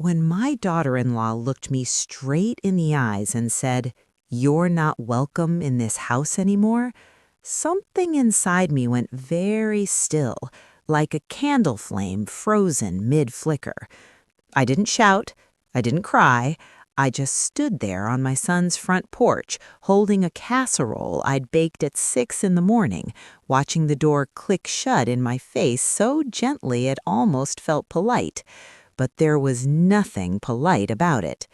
When my daughter-in-law looked me straight in the eyes and said, "You're not welcome in this house anymore," something inside me went very still, like a candle flame frozen mid-flicker. I didn't shout, I didn't cry, I just stood there on my son's front porch, holding a casserole I'd baked at 6 in the morning, watching the door click shut in my face so gently it almost felt polite. But there was nothing polite about it.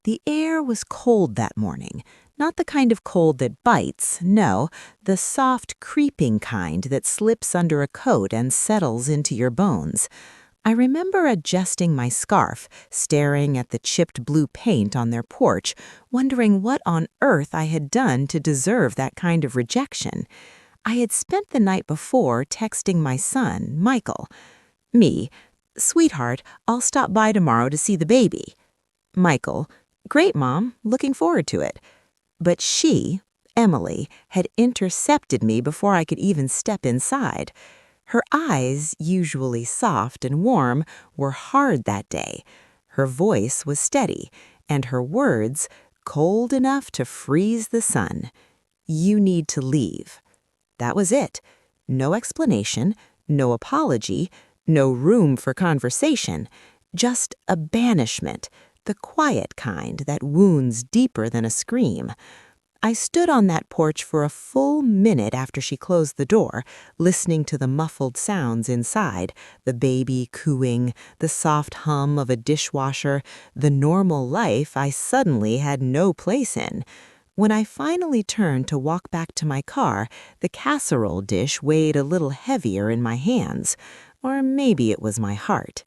The air was cold that morning, not the kind of cold that bites, no, the soft, creeping kind that slips under a coat and settles into your bones. I remember adjusting my scarf, staring at the chipped blue paint on their porch, wondering what on earth I had done to deserve that kind of rejection. I had spent the night before texting my son, Michael. Me, "Sweetheart, I'll stop by tomorrow to see the baby." Michael, "Great, Mom, looking forward to it." But she, Emily, had intercepted me before I could even step inside. Her eyes, usually soft and warm, were hard that day. Her voice was steady, and her words cold enough to freeze the sun. "You need to leave." That was it. No explanation, no apology, no room for conversation, just a banishment, the quiet kind that wounds deeper than a scream. I stood on that porch for a full minute after she closed the door, listening to the muffled sounds inside, the baby cooing, the soft hum of a dishwasher, the normal life I suddenly had no place in. When I finally turned to walk back to my car, the casserole dish weighed a little heavier in my hands. Or maybe it was my heart.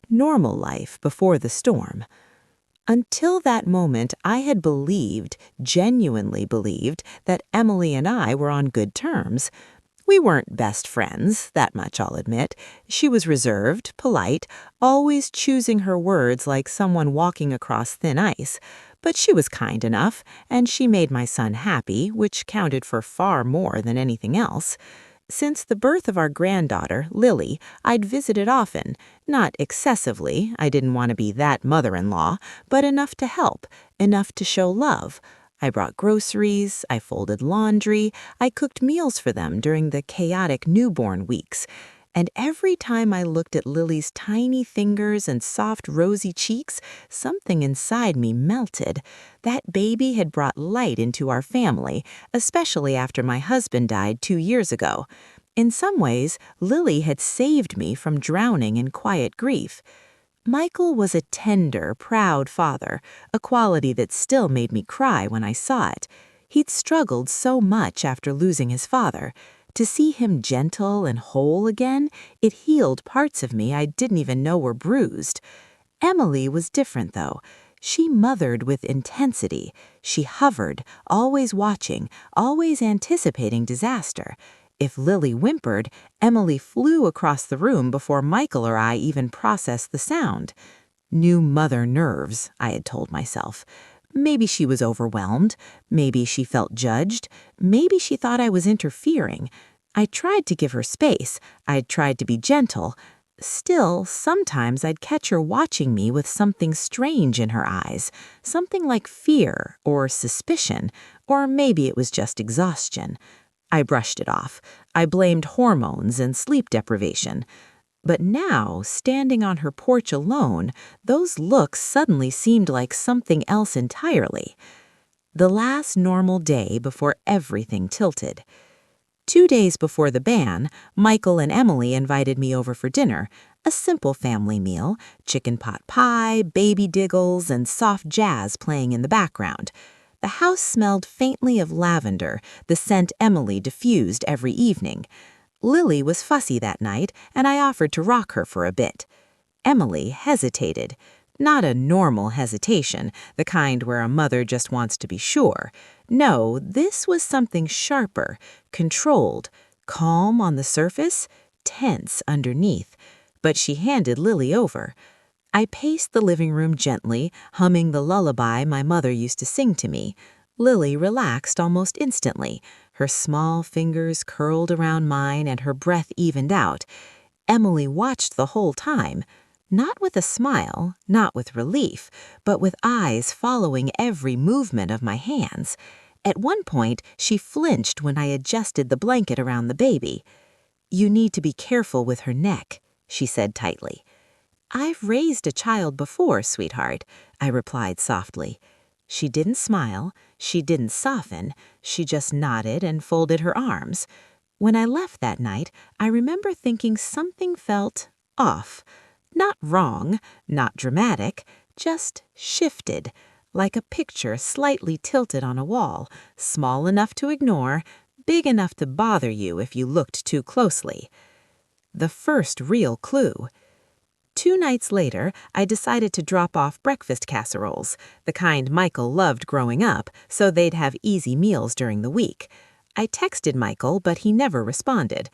Normal life before the storm. Until that moment, I had believed, genuinely believed, that Emily and I were on good terms. We weren't best friends, that much I'll admit. She was reserved, polite, always choosing her words like someone walking across thin ice. But she was kind enough, and she made my son happy, which counted for far more than anything else. Since the birth of our granddaughter, Lily, I'd visited often, not excessively, I didn't want to be that mother-in-law, but enough to help, enough to show love. I brought groceries, I folded laundry, I cooked meals for them during the chaotic newborn weeks. And every time I looked at Lily's tiny fingers and soft rosy cheeks, something inside me melted. That baby had brought light into our family, especially after my husband died 2 years ago. In some ways, Lily had saved me from drowning in quiet grief. Michael was a tender, proud father, a quality that still made me cry when I saw it. He'd struggled so much after losing his father. To see him gentle and whole again, it healed parts of me I didn't even know were bruised. Emily was different, though. She mothered with intensity. She hovered, always watching, always anticipating disaster. If Lily whimpered, Emily flew across the room before Michael or I even processed the sound. New mother nerves, I had told myself. Maybe she was overwhelmed. Maybe she felt judged. Maybe she thought I was interfering. I tried to give her space. I'd tried to be gentle. Still, sometimes I'd catch her watching me with something strange in her eyes, something like fear or suspicion, or maybe it was just exhaustion. I brushed it off. I blamed hormones and sleep deprivation. But now, standing on her porch alone, those looks suddenly seemed like something else entirely. The last normal day before everything tilted. 2 days before the ban, Michael and Emily invited me over for dinner, a simple family meal, chicken pot pie, baby diggles, and soft jazz playing in the background. The house smelled faintly of lavender, the scent Emily diffused every evening. Lily was fussy that night, and I offered to rock her for a bit. Emily hesitated. Not a normal hesitation, the kind where a mother just wants to be sure. No, this was something sharper, controlled, calm on the surface, tense underneath. But she handed Lily over. I paced the living room gently, humming the lullaby my mother used to sing to me. Lily relaxed almost instantly. Her small fingers curled around mine and her breath evened out. Emily watched the whole time. Not with a smile, not with relief, but with eyes following every movement of my hands. At one point, she flinched when I adjusted the blanket around the baby. "You need to be careful with her neck," she said tightly. "I've raised a child before, sweetheart," I replied softly. She didn't smile, she didn't soften, she just nodded and folded her arms. When I left that night, I remember thinking something felt off. Not wrong, not dramatic, just shifted, like a picture slightly tilted on a wall, small enough to ignore, big enough to bother you if you looked too closely. The first real clue. 2 nights later, I decided to drop off breakfast casseroles, the kind Michael loved growing up, so they'd have easy meals during the week. I texted Michael, but he never responded.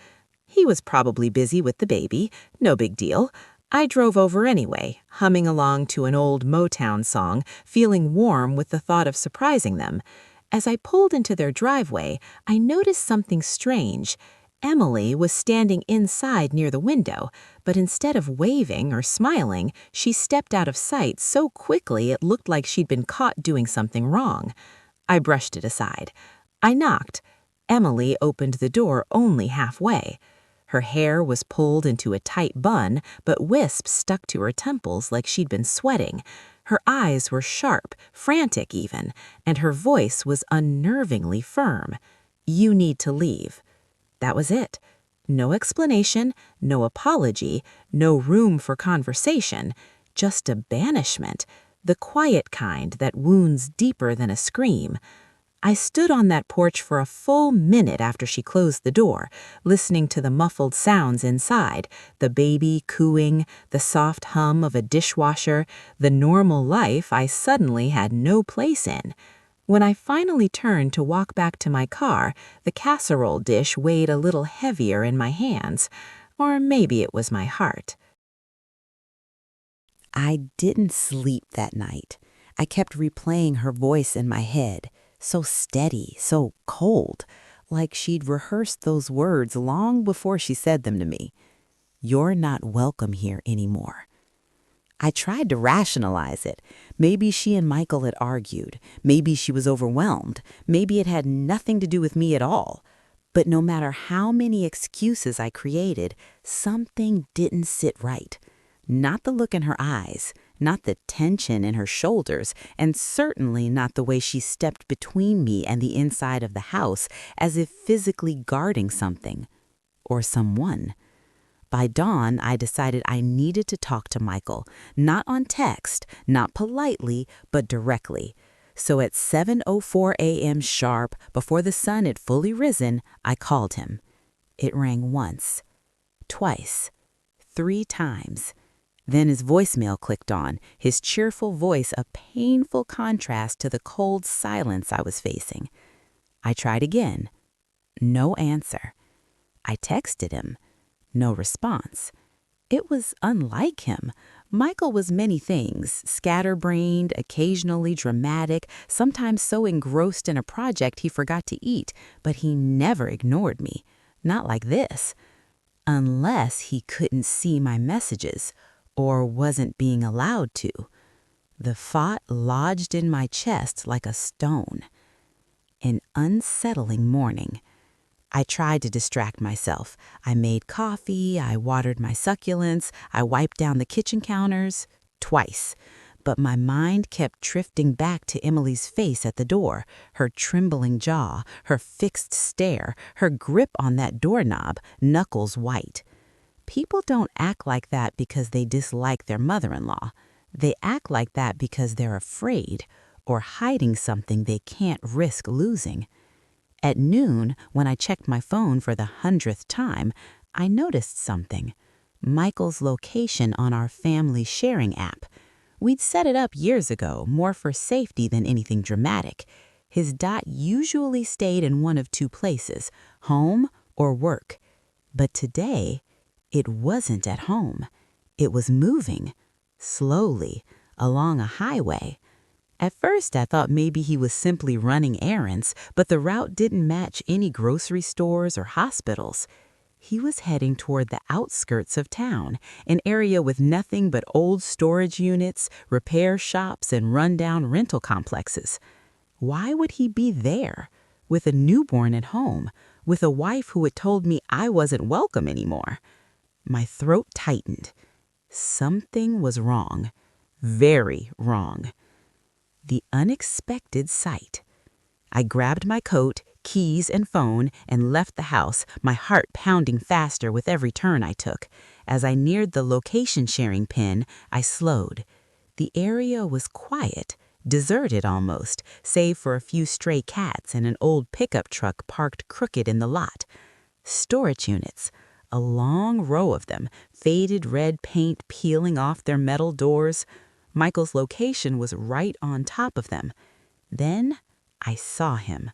He was probably busy with the baby, no big deal. I drove over anyway, humming along to an old Motown song, feeling warm with the thought of surprising them. As I pulled into their driveway, I noticed something strange. Emily was standing inside near the window, but instead of waving or smiling, she stepped out of sight so quickly it looked like she'd been caught doing something wrong. I brushed it aside. I knocked. Emily opened the door only halfway. Her hair was pulled into a tight bun, but wisps stuck to her temples like she'd been sweating. Her eyes were sharp, frantic even, and her voice was unnervingly firm. "You need to leave." That was it. No explanation, no apology, no room for conversation, just a banishment, the quiet kind that wounds deeper than a scream. I stood on that porch for a full minute after she closed the door, listening to the muffled sounds inside, the baby cooing, the soft hum of a dishwasher, the normal life I suddenly had no place in. When I finally turned to walk back to my car, the casserole dish weighed a little heavier in my hands. Or maybe it was my heart. I didn't sleep that night. I kept replaying her voice in my head, so steady, so cold, like she'd rehearsed those words long before she said them to me. "You're not welcome here anymore." I tried to rationalize it. Maybe she and Michael had argued. Maybe she was overwhelmed. Maybe it had nothing to do with me at all. But no matter how many excuses I created, something didn't sit right. Not the look in her eyes, not the tension in her shoulders, and certainly not the way she stepped between me and the inside of the house as if physically guarding something or someone. By dawn, I decided I needed to talk to Michael, not on text, not politely, but directly. So at 7:04 a.m. sharp, before the sun had fully risen, I called him. It rang once, twice, 3 times. Then his voicemail clicked on, his cheerful voice a painful contrast to the cold silence I was facing. I tried again. No answer. I texted him. No response. It was unlike him. Michael was many things, scatterbrained, occasionally dramatic, sometimes so engrossed in a project he forgot to eat, but he never ignored me. Not like this. Unless he couldn't see my messages, or wasn't being allowed to. The thought lodged in my chest like a stone. An unsettling morning. I tried to distract myself. I made coffee, I watered my succulents, I wiped down the kitchen counters, twice. But my mind kept drifting back to Emily's face at the door, her trembling jaw, her fixed stare, her grip on that doorknob, knuckles white. People don't act like that because they dislike their mother-in-law. They act like that because they're afraid or hiding something they can't risk losing. At noon, when I checked my phone for the 100th time, I noticed something. Michael's location on our family sharing app. We'd set it up years ago, more for safety than anything dramatic. His dot usually stayed in one of 2 places, home or work. But today, it wasn't at home. It was moving, slowly, along a highway. At first, I thought maybe he was simply running errands, but the route didn't match any grocery stores or hospitals. He was heading toward the outskirts of town, an area with nothing but old storage units, repair shops, and rundown rental complexes. Why would he be there? With a newborn at home, with a wife who had told me I wasn't welcome anymore. My throat tightened. Something was wrong. Very wrong. The unexpected sight. I grabbed my coat, keys, and phone and left the house, my heart pounding faster with every turn I took. As I neared the location-sharing pin, I slowed. The area was quiet, deserted almost, save for a few stray cats and an old pickup truck parked crooked in the lot. Storage units. A long row of them, faded red paint peeling off their metal doors. Michael's location was right on top of them. Then I saw him.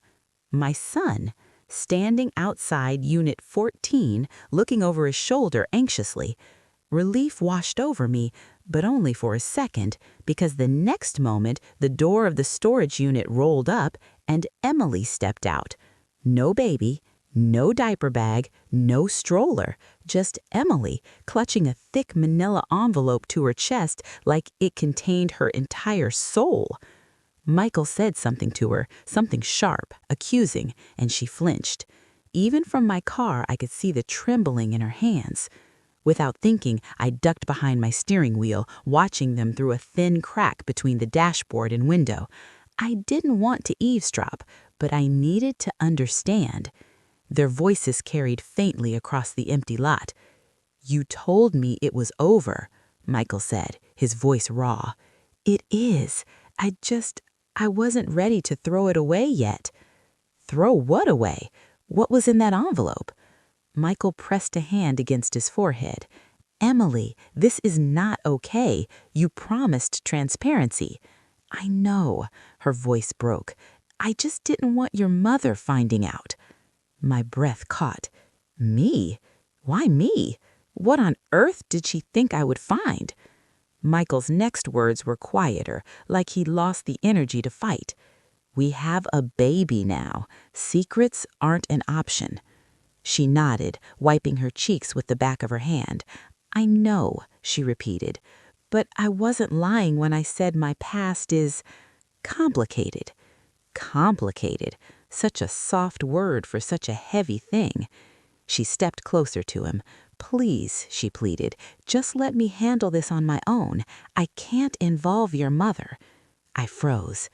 My son, standing outside Unit 14, looking over his shoulder anxiously. Relief washed over me, but only for a second, because the next moment the door of the storage unit rolled up and Emily stepped out. No baby, no diaper bag, no stroller, just Emily, clutching a thick manila envelope to her chest like it contained her entire soul. Michael said something to her, something sharp, accusing, and she flinched. Even from my car, I could see the trembling in her hands. Without thinking, I ducked behind my steering wheel, watching them through a thin crack between the dashboard and window. I didn't want to eavesdrop, but I needed to understand. Their voices carried faintly across the empty lot. "You told me it was over," Michael said, his voice raw. "It is. I wasn't ready to throw it away yet." "Throw what away? What was in that envelope?" Michael pressed a hand against his forehead. "Emily, this is not okay. You promised transparency." "I know," her voice broke. "I just didn't want your mother finding out." My breath caught. Me? Why me? What on earth did she think I would find? Michael's next words were quieter, like he'd lost the energy to fight. "We have a baby now. Secrets aren't an option." She nodded, wiping her cheeks with the back of her hand. "I know," she repeated, "but I wasn't lying when I said my past is complicated." Complicated. Such a soft word for such a heavy thing. She stepped closer to him. "Please," she pleaded, "just let me handle this on my own. I can't involve your mother." I froze.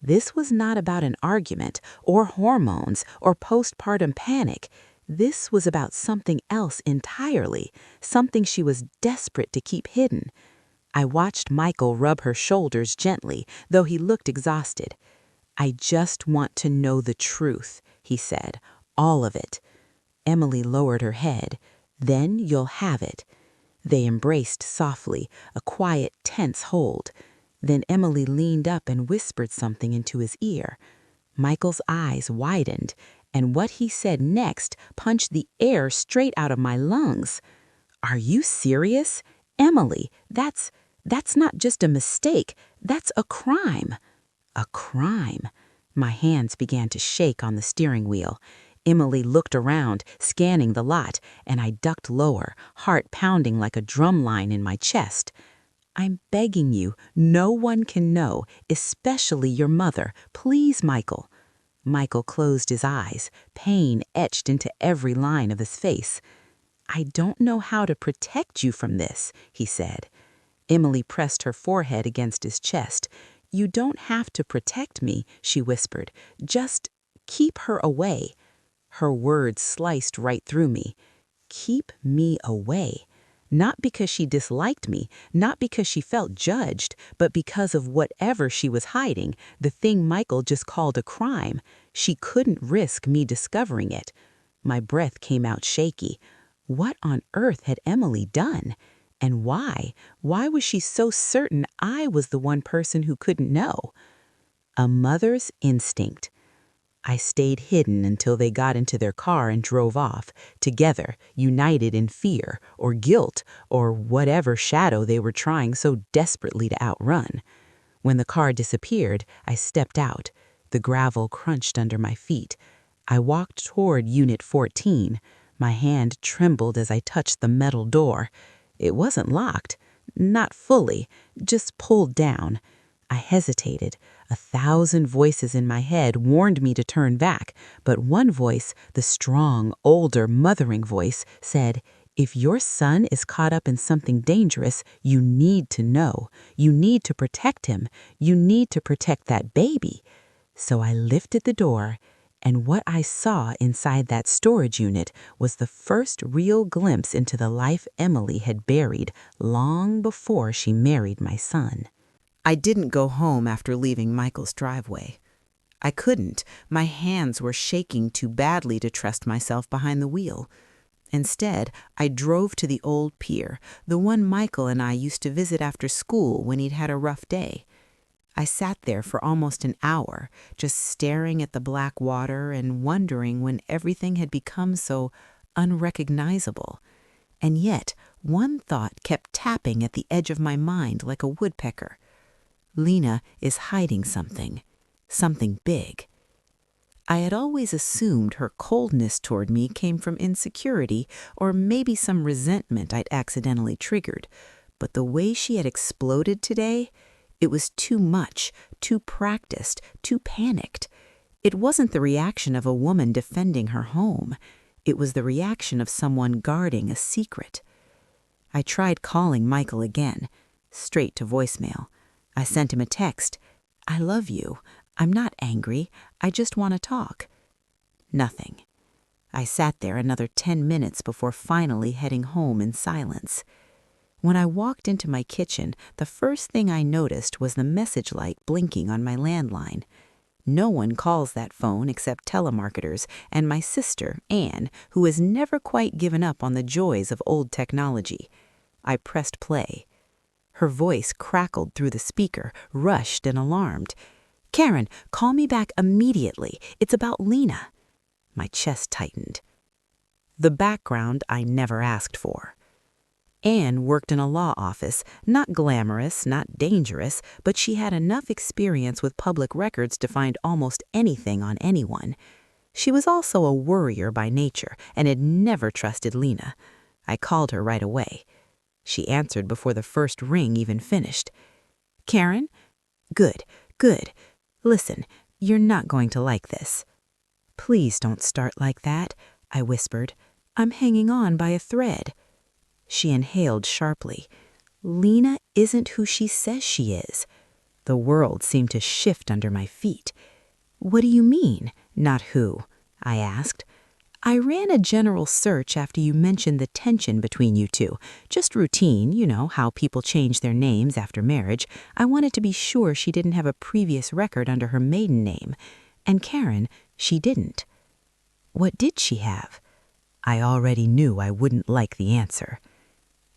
This was not about an argument, or hormones, or postpartum panic. This was about something else entirely, something she was desperate to keep hidden. I watched Michael rub her shoulders gently, though he looked exhausted. "I just want to know the truth," he said, "all of it." Emily lowered her head. "Then you'll have it." They embraced softly, a quiet, tense hold. Then Emily leaned up and whispered something into his ear. Michael's eyes widened, and what he said next punched the air straight out of my lungs. "Are you serious? Emily, that's not just a mistake. That's a crime." A crime. My hands began to shake on the steering wheel. Emily looked around, scanning the lot, and I ducked lower, heart pounding like a drum line in my chest. "I'm begging you, no one can know, especially your mother. Please, Michael." Michael closed his eyes, pain etched into every line of his face. "I don't know how to protect you from this," he said. Emily pressed her forehead against his chest. "You don't have to protect me," she whispered. "Just keep her away." Her words sliced right through me. Keep me away. Not because she disliked me, not because she felt judged, but because of whatever she was hiding, the thing Michael just called a crime. She couldn't risk me discovering it. My breath came out shaky. What on earth had Emily done? And why? Why was she so certain I was the one person who couldn't know? A mother's instinct. I stayed hidden until they got into their car and drove off, together, united in fear or guilt or whatever shadow they were trying so desperately to outrun. When the car disappeared, I stepped out. The gravel crunched under my feet. I walked toward Unit 14. My hand trembled as I touched the metal door. It wasn't locked. Not fully, just pulled down. I hesitated. 1,000 voices in my head warned me to turn back, but one voice, the strong, older, mothering voice, said, "If your son is caught up in something dangerous, you need to know. You need to protect him. You need to protect that baby." So I lifted the door, and what I saw inside that storage unit was the first real glimpse into the life Emily had buried long before she married my son. I didn't go home after leaving Michael's driveway. I couldn't. My hands were shaking too badly to trust myself behind the wheel. Instead, I drove to the old pier, the one Michael and I used to visit after school when he'd had a rough day. I sat there for almost an hour, just staring at the black water and wondering when everything had become so unrecognizable. And yet, one thought kept tapping at the edge of my mind like a woodpecker. Lena is hiding something big. I had always assumed her coldness toward me came from insecurity or maybe some resentment I'd accidentally triggered, but the way she had exploded today, it was too much, too practiced, too panicked. It wasn't the reaction of a woman defending her home. It was the reaction of someone guarding a secret. I tried calling Michael again, straight to voicemail. I sent him a text. "I love you. I'm not angry. I just want to talk." Nothing. I sat there another 10 minutes before finally heading home in silence. When I walked into my kitchen, the first thing I noticed was the message light blinking on my landline. No one calls that phone except telemarketers and my sister, Anne, who has never quite given up on the joys of old technology. I pressed play. Her voice crackled through the speaker, rushed and alarmed. "Karen, call me back immediately. It's about Lena." My chest tightened. The background I never asked for. Anne worked in a law office, not glamorous, not dangerous, but she had enough experience with public records to find almost anything on anyone. She was also a worrier by nature and had never trusted Lena. I called her right away. She answered before the first ring even finished. "Karen? Good, good. Listen, you're not going to like this." "Please don't start like that," I whispered. "I'm hanging on by a thread." She inhaled sharply. "Lena isn't who she says she is." The world seemed to shift under my feet. "What do you mean, not who?" I asked. "I ran a general search after you mentioned the tension between you two. Just routine, you know, how people change their names after marriage. I wanted to be sure she didn't have a previous record under her maiden name. And Karen, she didn't." "What did she have?" I already knew I wouldn't like the answer.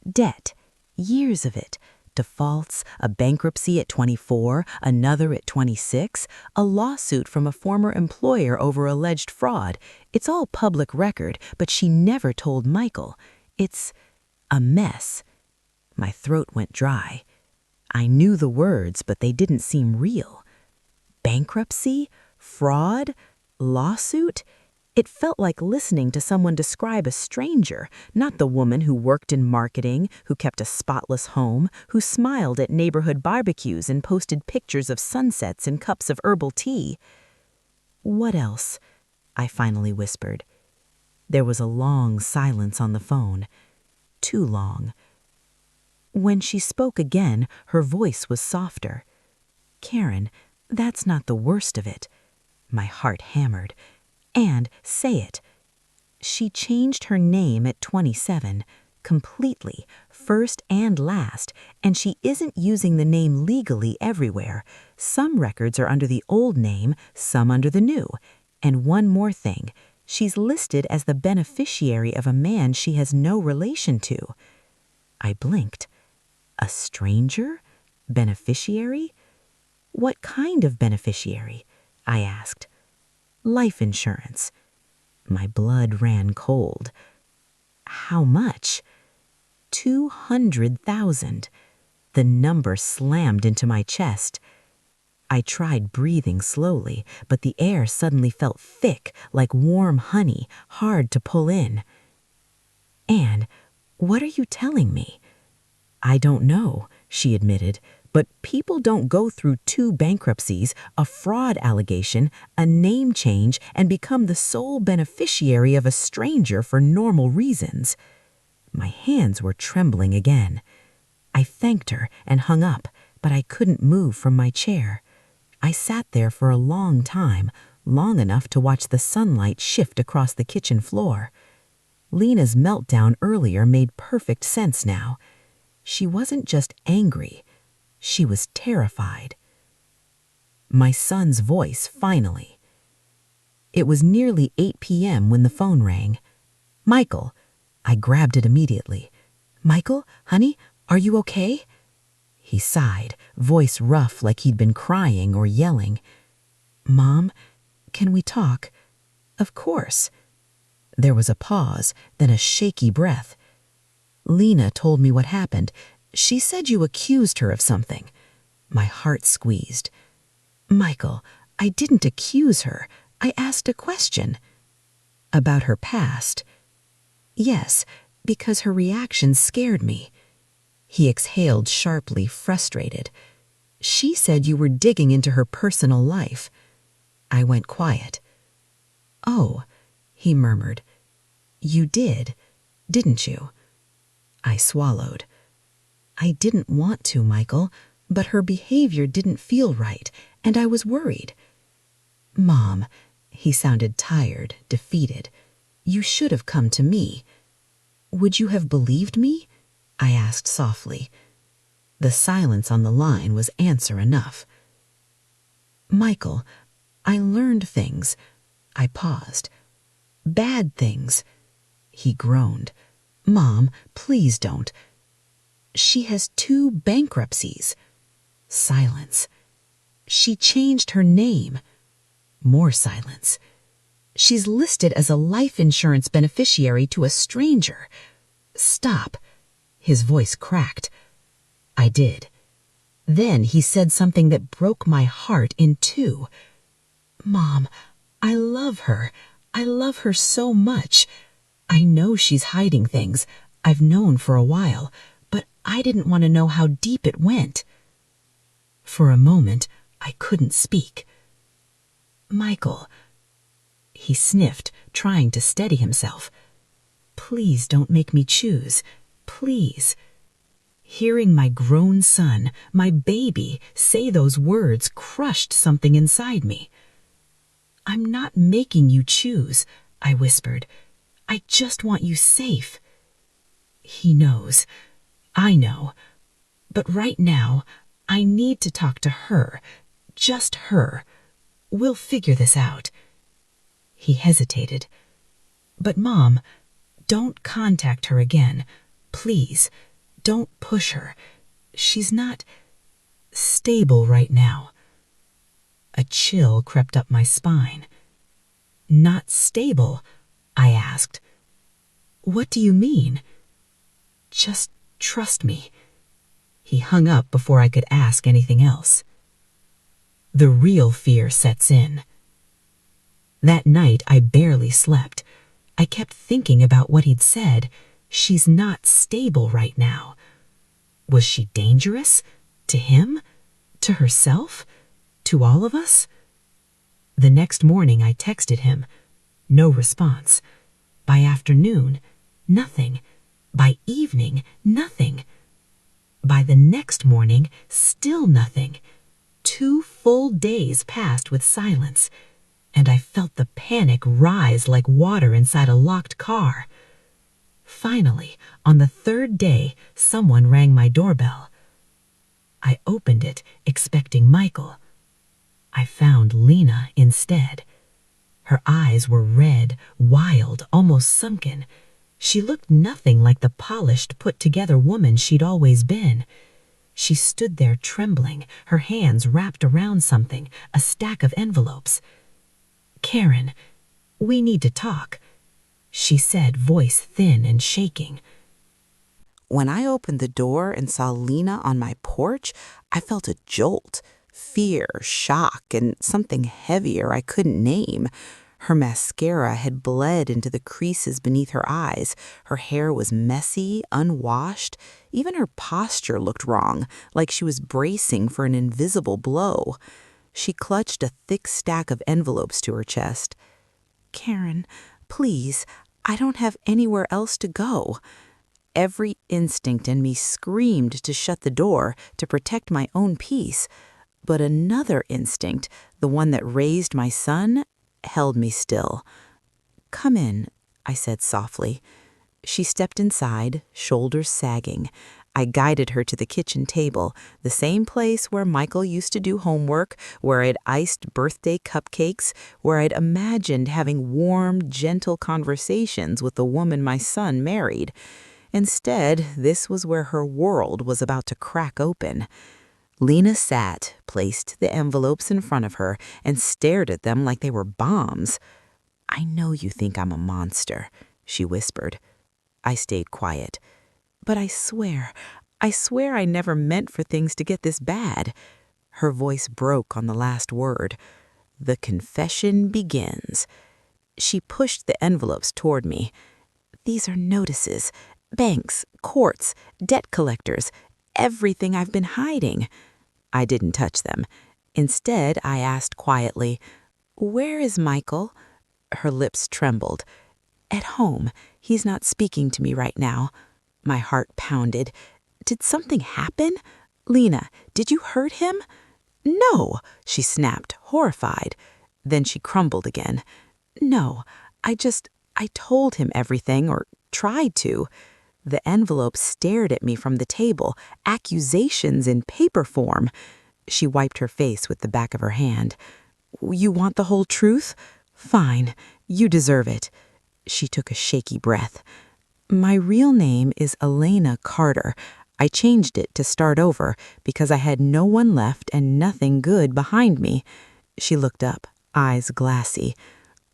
"Debt. Years of it. Defaults, a bankruptcy at 24, another at 26, a lawsuit from a former employer over alleged fraud. It's all public record, but she never told Michael. It's a mess." My throat went dry. I knew the words, but they didn't seem real. Bankruptcy? Fraud? Lawsuit? It felt like listening to someone describe a stranger, not the woman who worked in marketing, who kept a spotless home, who smiled at neighborhood barbecues and posted pictures of sunsets and cups of herbal tea. "What else?" I finally whispered. There was a long silence on the phone. Too long. When she spoke again, her voice was softer. "Karen, that's not the worst of it." My heart hammered. "And say it." She changed her name at 27, completely, first and last, and she isn't using the name legally everywhere. Some records are under the old name, some under the new. And one more thing, she's listed as the beneficiary of a man she has no relation to. I blinked. A stranger? Beneficiary? What kind of beneficiary? I asked. Life insurance. My blood ran cold. How much? 200,000. The number slammed into my chest. I tried breathing slowly, but the air suddenly felt thick, like warm honey, hard to pull in. "Anne, what are you telling me?" "I don't know," she admitted, "but people don't go through 2 bankruptcies, a fraud allegation, a name change, and become the sole beneficiary of a stranger for normal reasons." My hands were trembling again. I thanked her and hung up, but I couldn't move from my chair. I sat there for a long time, long enough to watch the sunlight shift across the kitchen floor. Lena's meltdown earlier made perfect sense now. She wasn't just angry, she was terrified. My son's voice, finally. It was nearly 8 p.m. when the phone rang. "Michael." I grabbed it immediately. "Michael, honey, are you okay?" He sighed, voice rough like he'd been crying or yelling. "Mom, can we talk?" "Of course." There was a pause, then a shaky breath. "Lena told me what happened. She said you accused her of something." My heart squeezed. "Michael, I didn't accuse her. I asked a question." "About her past?" "Yes, because her reaction scared me." He exhaled sharply, frustrated. "She said you were digging into her personal life." I went quiet. "Oh," he murmured. "You did, didn't you?" I swallowed. "I didn't want to, Michael, but her behavior didn't feel right, and I was worried." "Mom," he sounded tired, defeated. "You should have come to me." "Would you have believed me?" I asked softly. The silence on the line was answer enough. "Michael, I learned things." I paused. "Bad things." He groaned. "Mom, please don't." "She has 2 bankruptcies." Silence. "She changed her name." More silence. "She's listed as a life insurance beneficiary to a stranger." "Stop." His voice cracked. I did. Then he said something that broke my heart in 2. "Mom, I love her. I love her so much. I know she's hiding things. I've known for a while, but I didn't want to know how deep it went." For a moment, I couldn't speak. "Michael." He sniffed, trying to steady himself. "Please don't make me choose. Please." Hearing my grown son, my baby, say those words crushed something inside me. "I'm not making you choose," I whispered. "I just want you safe." He knows. I know. But right now, I need to talk to her. Just her. We'll figure this out. He hesitated. "But Mom, don't contact her again. Please. Don't push her. She's not stable right now." A chill crept up my spine. "Not stable?" I asked. "What do you mean?" "Just trust me." He hung up before I could ask anything else. The real fear sets in. That night, I barely slept. I kept thinking about what he'd said. She's not stable right now. Was she dangerous? To him? To herself? To all of us? The next morning, I texted him. No response. By afternoon, nothing. By evening, nothing. By the next morning, still nothing. 2 full days passed with silence, and I felt the panic rise like water inside a locked car. Finally, on the 3rd day, someone rang my doorbell. I opened it, expecting Michael. I found Lena instead. Her eyes were red, wild, almost sunken. She looked nothing like the polished, put-together woman she'd always been. She stood there trembling, her hands wrapped around something, a stack of envelopes. "Karen, we need to talk," she said, voice thin and shaking. When I opened the door and saw Lena on my porch, I felt a jolt, fear, shock, and something heavier I couldn't name. Her mascara had bled into the creases beneath her eyes. Her hair was messy, unwashed. Even her posture looked wrong, like she was bracing for an invisible blow. She clutched a thick stack of envelopes to her chest. "Karen, please, I don't have anywhere else to go." Every instinct in me screamed to shut the door to protect my own peace. But another instinct, the one that raised my son, held me still. "Come in," I said softly. She stepped inside, shoulders sagging. I guided her to the kitchen table, the same place where Michael used to do homework, where I'd iced birthday cupcakes, where I'd imagined having warm, gentle conversations with the woman my son married. Instead, this was where her world was about to crack open. Lena sat, placed the envelopes in front of her, and stared at them like they were bombs. "I know you think I'm a monster," she whispered. I stayed quiet. "But I swear I never meant for things to get this bad." Her voice broke on the last word. "The confession begins." She pushed the envelopes toward me. "These are notices. Banks, courts, debt collectors, everything I've been hiding." I didn't touch them. Instead, I asked quietly, "Where is Michael?" Her lips trembled. "At home. He's not speaking to me right now." My heart pounded. "Did something happen? Lena, did you hurt him?" "No," she snapped, horrified. Then she crumbled again. "No, I told him everything, or tried to." The envelope stared at me from the table, accusations in paper form. She wiped her face with the back of her hand. "You want the whole truth? Fine, you deserve it." She took a shaky breath. "My real name is Elena Carter. I changed it to start over because I had no one left and nothing good behind me." She looked up, eyes glassy.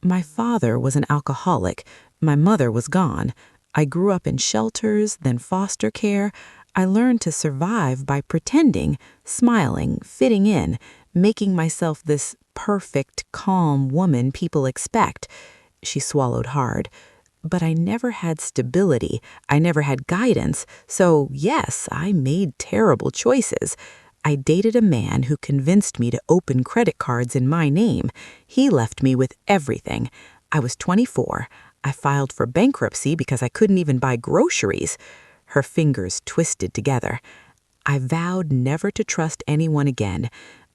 "My father was an alcoholic. My mother was gone. I grew up in shelters, then foster care. I learned to survive by pretending, smiling, fitting in, making myself this perfect, calm woman people expect." She swallowed hard. "But I never had stability. I never had guidance. So, yes, I made terrible choices. I dated a man who convinced me to open credit cards in my name. He left me with everything. I was 24. I filed for bankruptcy because I couldn't even buy groceries." Her fingers twisted together. "I vowed never to trust anyone again.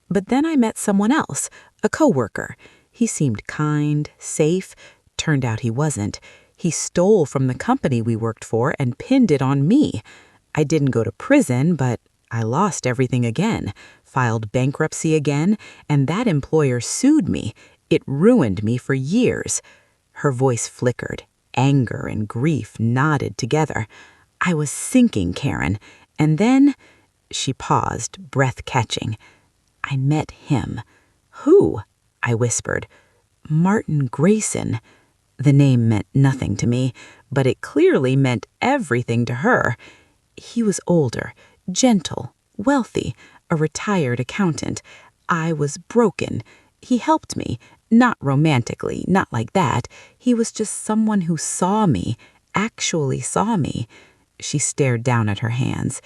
But then I met someone else, a coworker. He seemed kind, safe. Turned out he wasn't. He stole from the company we worked for and pinned it on me. I didn't go to prison, but I lost everything again, filed bankruptcy again, and that employer sued me. It ruined me for years." Her voice flickered. Anger and grief knotted together. "I was sinking, Karen. And then—" She paused, breath catching. "I met him." "Who?" I whispered. "Martin Grayson." The name meant nothing to me, but it clearly meant everything to her. He was older, gentle, wealthy, a retired accountant. I was broken. He helped me. Not romantically, not like that. He was just someone who saw me, actually saw me. She stared down at her hands.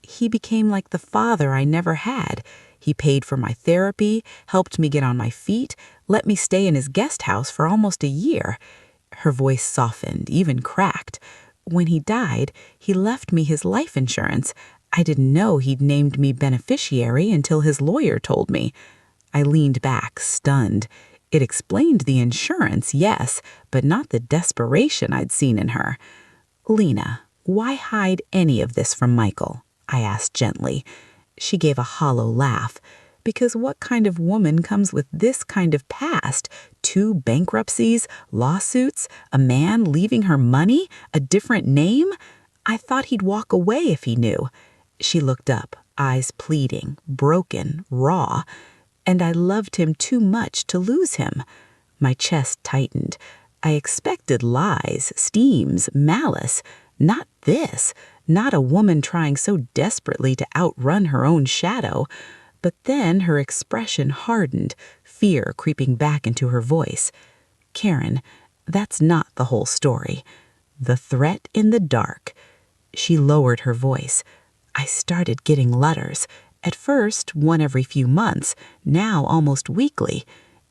He became like the father I never had. He paid for my therapy, helped me get on my feet, let me stay in his guest house for almost a year. Her voice softened, even cracked. When he died, he left me his life insurance. I didn't know he'd named me beneficiary until his lawyer told me. I leaned back, stunned. It explained the insurance, yes, but not the desperation I'd seen in her. "Lena, why hide any of this from Michael?" I asked gently. She gave a hollow laugh. "Because what kind of woman comes with this kind of past? 2 bankruptcies, lawsuits, a man leaving her money, a different name? I thought he'd walk away if he knew." She looked up, eyes pleading, broken, raw. "And I loved him too much to lose him." My chest tightened. I expected lies, schemes, malice. Not this. Not a woman trying so desperately to outrun her own shadow. But then her expression hardened, fear creeping back into her voice. Karen, that's not the whole story. The threat in the dark. She lowered her voice. I started getting letters. At first, one every few months, now almost weekly.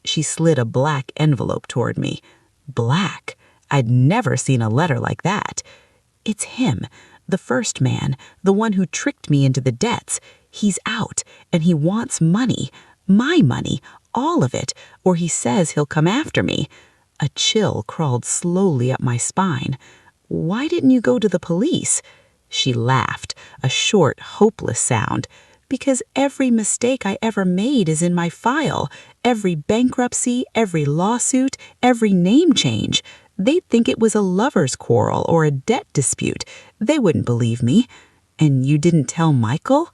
She slid a black envelope toward me. Black? I'd never seen a letter like that. It's him, the first man, the one who tricked me into the debts. He's out, and he wants money. My money, all of it, or he says he'll come after me. A chill crawled slowly up my spine. Why didn't you go to the police? She laughed, a short, hopeless sound. Because every mistake I ever made is in my file. Every bankruptcy, every lawsuit, every name change. They'd think it was a lover's quarrel or a debt dispute. They wouldn't believe me. And you didn't tell Michael?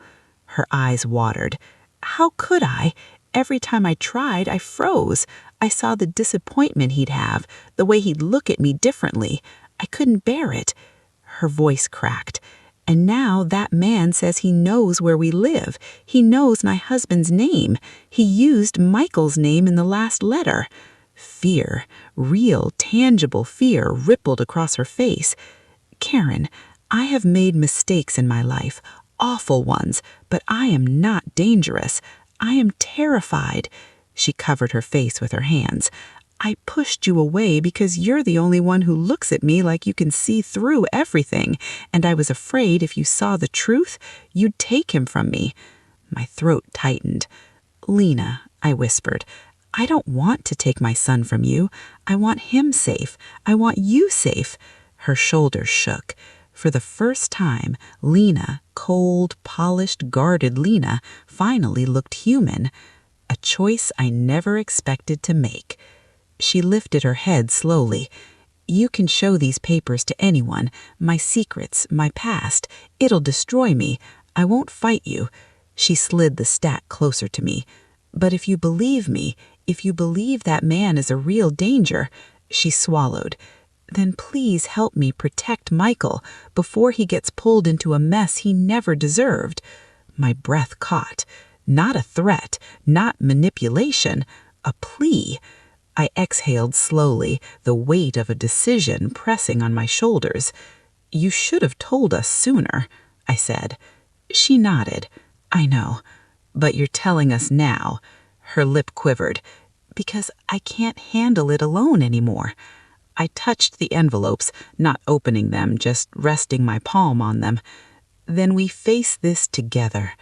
Her eyes watered. How could I? Every time I tried, I froze. I saw the disappointment he'd have, the way he'd look at me differently. I couldn't bear it. Her voice cracked. And now that man says he knows where we live. He knows my husband's name. He used Michael's name in the last letter. Fear, real, tangible fear, rippled across her face. Karen, I have made mistakes in my life, awful ones, but I am not dangerous. I am terrified. She covered her face with her hands. I pushed you away because you're the only one who looks at me like you can see through everything, and I was afraid if you saw the truth, you'd take him from me. My throat tightened. Lena, I whispered, I don't want to take my son from you. I want him safe. I want you safe. Her shoulders shook. For the first time, Lena, cold, polished, guarded Lena, finally looked human. A choice I never expected to make. She lifted her head slowly. You can show these papers to anyone. My secrets, my past. It'll destroy me. I won't fight you. She slid the stack closer to me. But if you believe me, if you believe that man is a real danger, she swallowed, then please help me protect Michael before he gets pulled into a mess he never deserved. My breath caught. Not a threat, not manipulation, a plea. I exhaled slowly, the weight of a decision pressing on my shoulders. You should have told us sooner, I said. She nodded. I know, but you're telling us now. Her lip quivered. Because I can't handle it alone anymore. I touched the envelopes, not opening them, just resting my palm on them. Then we face this together.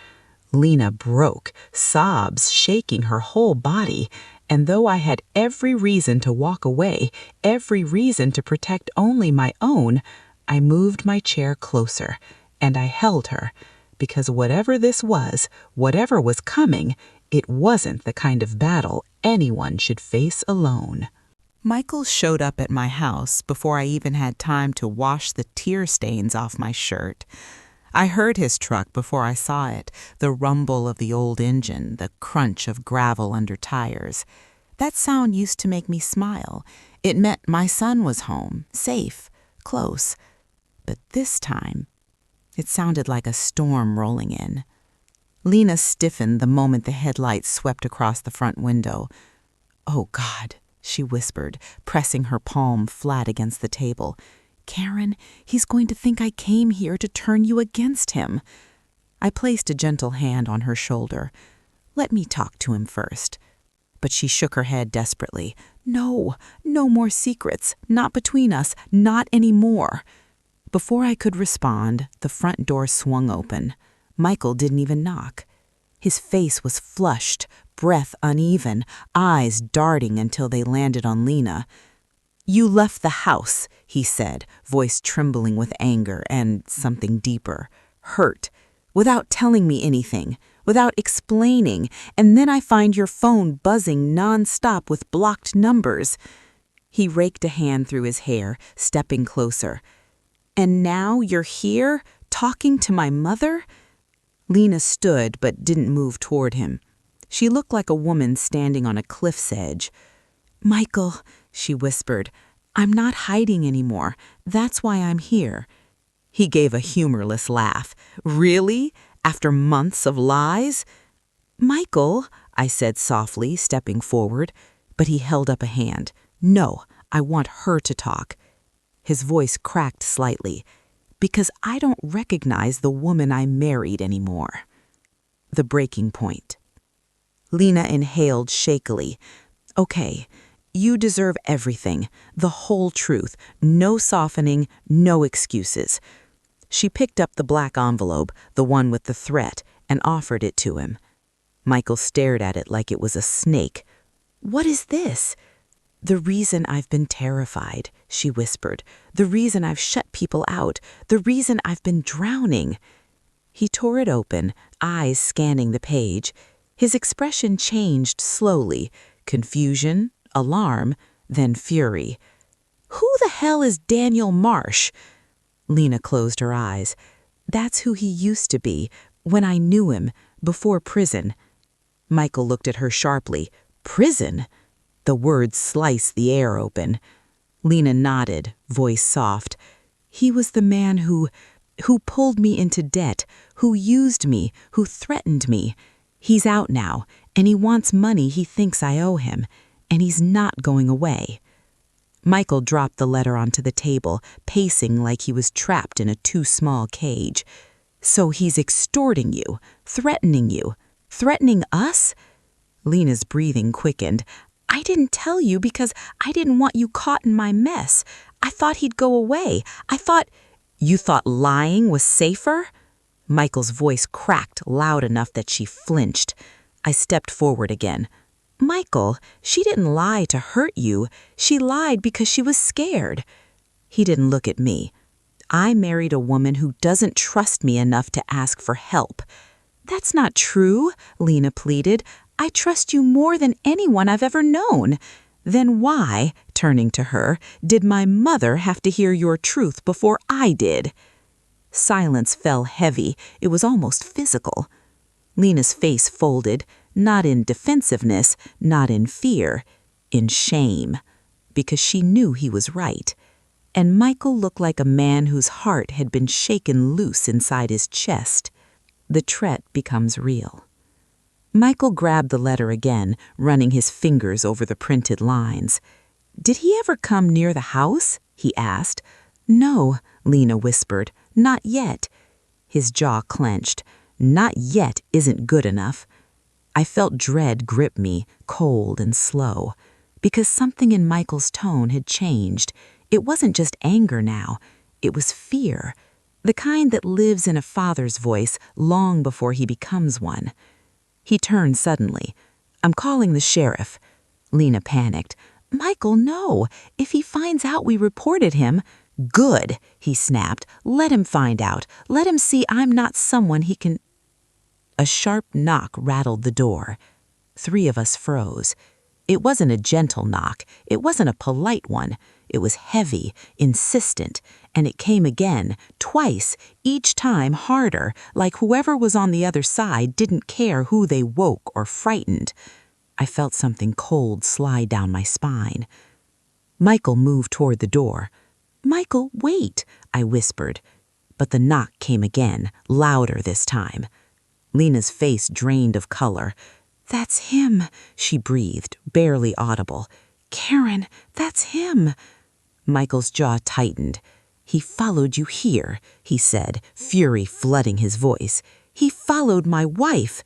Lena broke, sobs shaking her whole body, and though I had every reason to walk away, every reason to protect only my own, I moved my chair closer, and I held her, because whatever this was, whatever was coming, it wasn't the kind of battle anyone should face alone. Michael showed up at my house before I even had time to wash the tear stains off my shirt. I heard his truck before I saw it, the rumble of the old engine, the crunch of gravel under tires. That sound used to make me smile. It meant my son was home, safe, close. But this time, it sounded like a storm rolling in. Lena stiffened the moment the headlights swept across the front window. Oh, God, she whispered, pressing her palm flat against the table. Karen, he's going to think I came here to turn you against him. I placed a gentle hand on her shoulder. Let me talk to him first. But she shook her head desperately. No, no more secrets. Not between us. Not anymore. Before I could respond, the front door swung open. Michael didn't even knock. His face was flushed, breath uneven, eyes darting until they landed on Lena. You left the house, he said, voice trembling with anger and something deeper, hurt, without telling me anything, without explaining, and then I find your phone buzzing nonstop with blocked numbers. He raked a hand through his hair, stepping closer. And now you're here, talking to my mother? Lena stood but didn't move toward him. She looked like a woman standing on a cliff's edge. Michael, she whispered, I'm not hiding anymore. That's why I'm here. He gave a humorless laugh. Really? After months of lies? Michael, I said softly, stepping forward, but he held up a hand. No, I want her to talk. His voice cracked slightly. Because I don't recognize the woman I married anymore. The breaking point. Lena inhaled shakily. Okay, you deserve everything, the whole truth, no softening, no excuses. She picked up the black envelope, the one with the threat, and offered it to him. Michael stared at it like it was a snake. What is this? The reason I've been terrified, she whispered. The reason I've shut people out. The reason I've been drowning. He tore it open, eyes scanning the page. His expression changed slowly. Confusion, alarm, then fury. Who the hell is Daniel Marsh? Lena closed her eyes. That's who he used to be, when I knew him, before prison. Michael looked at her sharply. Prison? The words sliced the air open. Lena nodded, voice soft. He was the man who pulled me into debt, who used me, who threatened me. He's out now, and he wants money he thinks I owe him, and he's not going away. Michael dropped the letter onto the table, pacing like he was trapped in a too small cage. So he's extorting you, threatening us? Lena's breathing quickened. I didn't tell you because I didn't want you caught in my mess. I thought he'd go away. You thought lying was safer? Michael's voice cracked loud enough that she flinched. I stepped forward again. Michael, she didn't lie to hurt you. She lied because she was scared. He didn't look at me. I married a woman who doesn't trust me enough to ask for help. That's not true, Lena pleaded. I trust you more than anyone I've ever known. Then why, turning to her, did my mother have to hear your truth before I did? Silence fell heavy. It was almost physical. Lena's face folded, not in defensiveness, not in fear, in shame, because she knew he was right. And Michael looked like a man whose heart had been shaken loose inside his chest. The threat becomes real. Michael grabbed the letter again, running his fingers over the printed lines. Did he ever come near the house? He asked. No, Lena whispered. Not yet. His jaw clenched. Not yet isn't good enough. I felt dread grip me, cold and slow, because something in Michael's tone had changed. It wasn't just anger now. It was fear, the kind that lives in a father's voice long before he becomes one. He turned suddenly. I'm calling the sheriff. Lena panicked. Michael, no. If he finds out we reported him... Good, he snapped. Let him find out. Let him see I'm not someone he can... A sharp knock rattled the door. 3 of us froze. It wasn't a gentle knock. It wasn't a polite one. It was heavy, insistent, and it came again, twice, each time harder, like whoever was on the other side didn't care who they woke or frightened. I felt something cold slide down my spine. Michael moved toward the door. Michael, wait, I whispered. But the knock came again, louder this time. Lena's face drained of color. That's him, she breathed, barely audible. Karen, that's him. Michael's jaw tightened. He followed you here, he said, fury flooding his voice. He followed my wife.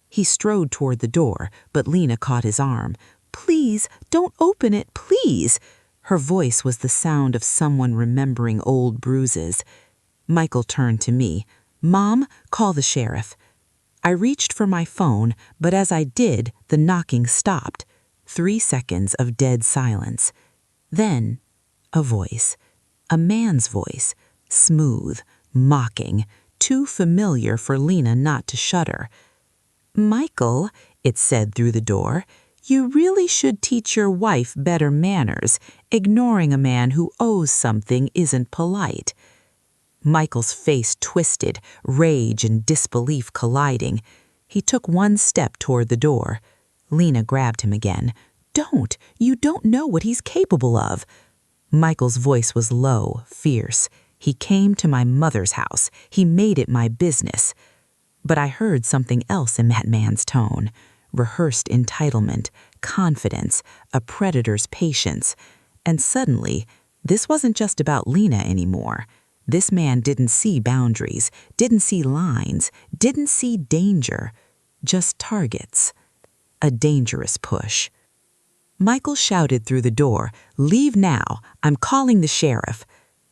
He strode toward the door, but Lena caught his arm. Please, don't open it, please. Her voice was the sound of someone remembering old bruises. Michael turned to me. Mom, call the sheriff. I reached for my phone, but as I did, the knocking stopped. 3 seconds of dead silence. Then, a voice. A man's voice. Smooth, mocking, too familiar for Lena not to shudder. Michael, it said through the door, you really should teach your wife better manners. Ignoring a man who owes something isn't polite. Michael's face twisted, rage and disbelief colliding. He took 1 step toward the door. Lena grabbed him again. Don't! You don't know what he's capable of. Michael's voice was low, fierce. He came to my mother's house. He made it my business. But I heard something else in that man's tone. rehearsed entitlement, confidence, a predator's patience. And suddenly, this wasn't just about Lena anymore. This man didn't see boundaries, didn't see lines, didn't see danger, just targets. A dangerous push. Michael shouted through the door, "Leave now, I'm calling the sheriff."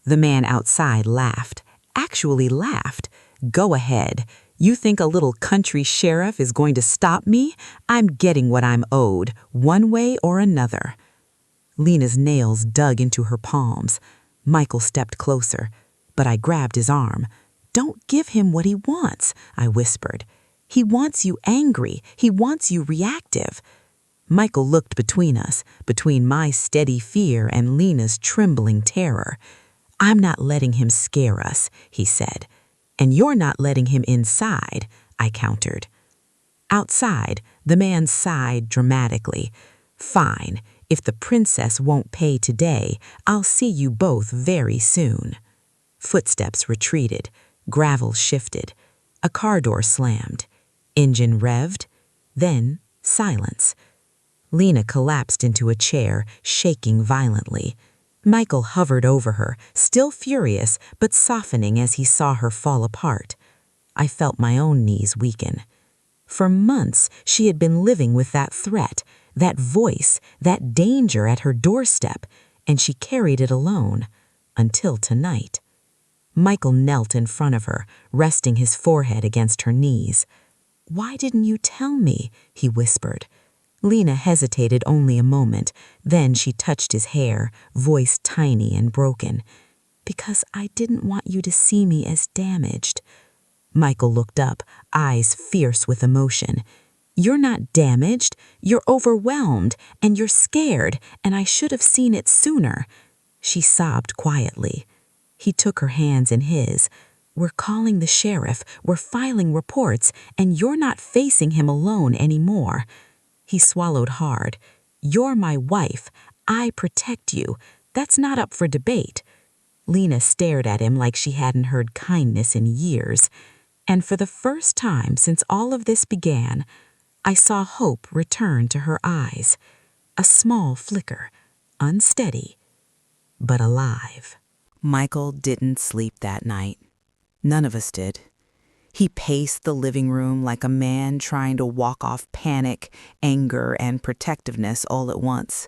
The man outside laughed, actually laughed. "Go ahead. You think a little country sheriff is going to stop me? I'm getting what I'm owed, one way or another." Lena's nails dug into her palms. Michael stepped closer, but I grabbed his arm. "Don't give him what he wants," I whispered. "He wants you angry. He wants you reactive." Michael looked between us, between my steady fear and Lena's trembling terror. "I'm not letting him scare us," he said. "And you're not letting him inside," I countered. Outside, the man sighed dramatically. "Fine. If the princess won't pay today, I'll see you both very soon." Footsteps retreated. Gravel shifted. A car door slammed. Engine revved. Then silence. Lena collapsed into a chair, shaking violently. Michael hovered over her, still furious, but softening as he saw her fall apart. I felt my own knees weaken. For months, she had been living with that threat, that voice, that danger at her doorstep, and she carried it alone. Until tonight. Michael knelt in front of her, resting his forehead against her knees. "Why didn't you tell me?" he whispered. Lena hesitated only a moment, then she touched his hair, voice tiny and broken. "Because I didn't want you to see me as damaged." Michael looked up, eyes fierce with emotion. "You're not damaged. You're overwhelmed, and you're scared, and I should have seen it sooner." She sobbed quietly. He took her hands in his. "We're calling the sheriff, we're filing reports, and you're not facing him alone anymore." He swallowed hard. "You're my wife. I protect you. That's not up for debate." Lena stared at him like she hadn't heard kindness in years. And for the first time since all of this began, I saw hope return to her eyes. A small flicker, unsteady, but alive. Michael didn't sleep that night. None of us did. He paced the living room like a man trying to walk off panic, anger, and protectiveness all at once.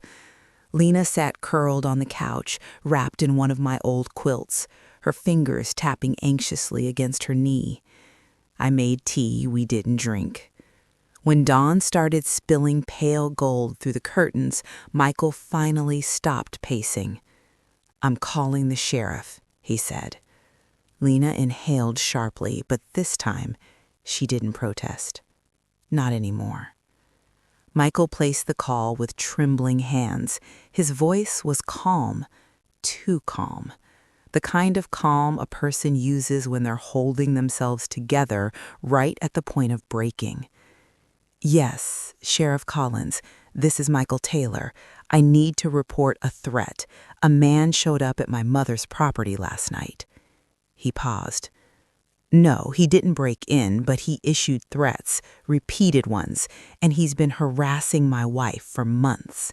Lena sat curled on the couch, wrapped in one of my old quilts, her fingers tapping anxiously against her knee. I made tea we didn't drink. When dawn started spilling pale gold through the curtains, Michael finally stopped pacing. "I'm calling the sheriff," he said. Lena inhaled sharply, but this time she didn't protest. Not anymore. Michael placed the call with trembling hands. His voice was calm, too calm. The kind of calm a person uses when they're holding themselves together right at the point of breaking. "Yes, Sheriff Collins, this is Michael Taylor. I need to report a threat. A man showed up at my mother's property last night." He paused. "No, he didn't break in, but he issued threats, repeated ones, and he's been harassing my wife for months."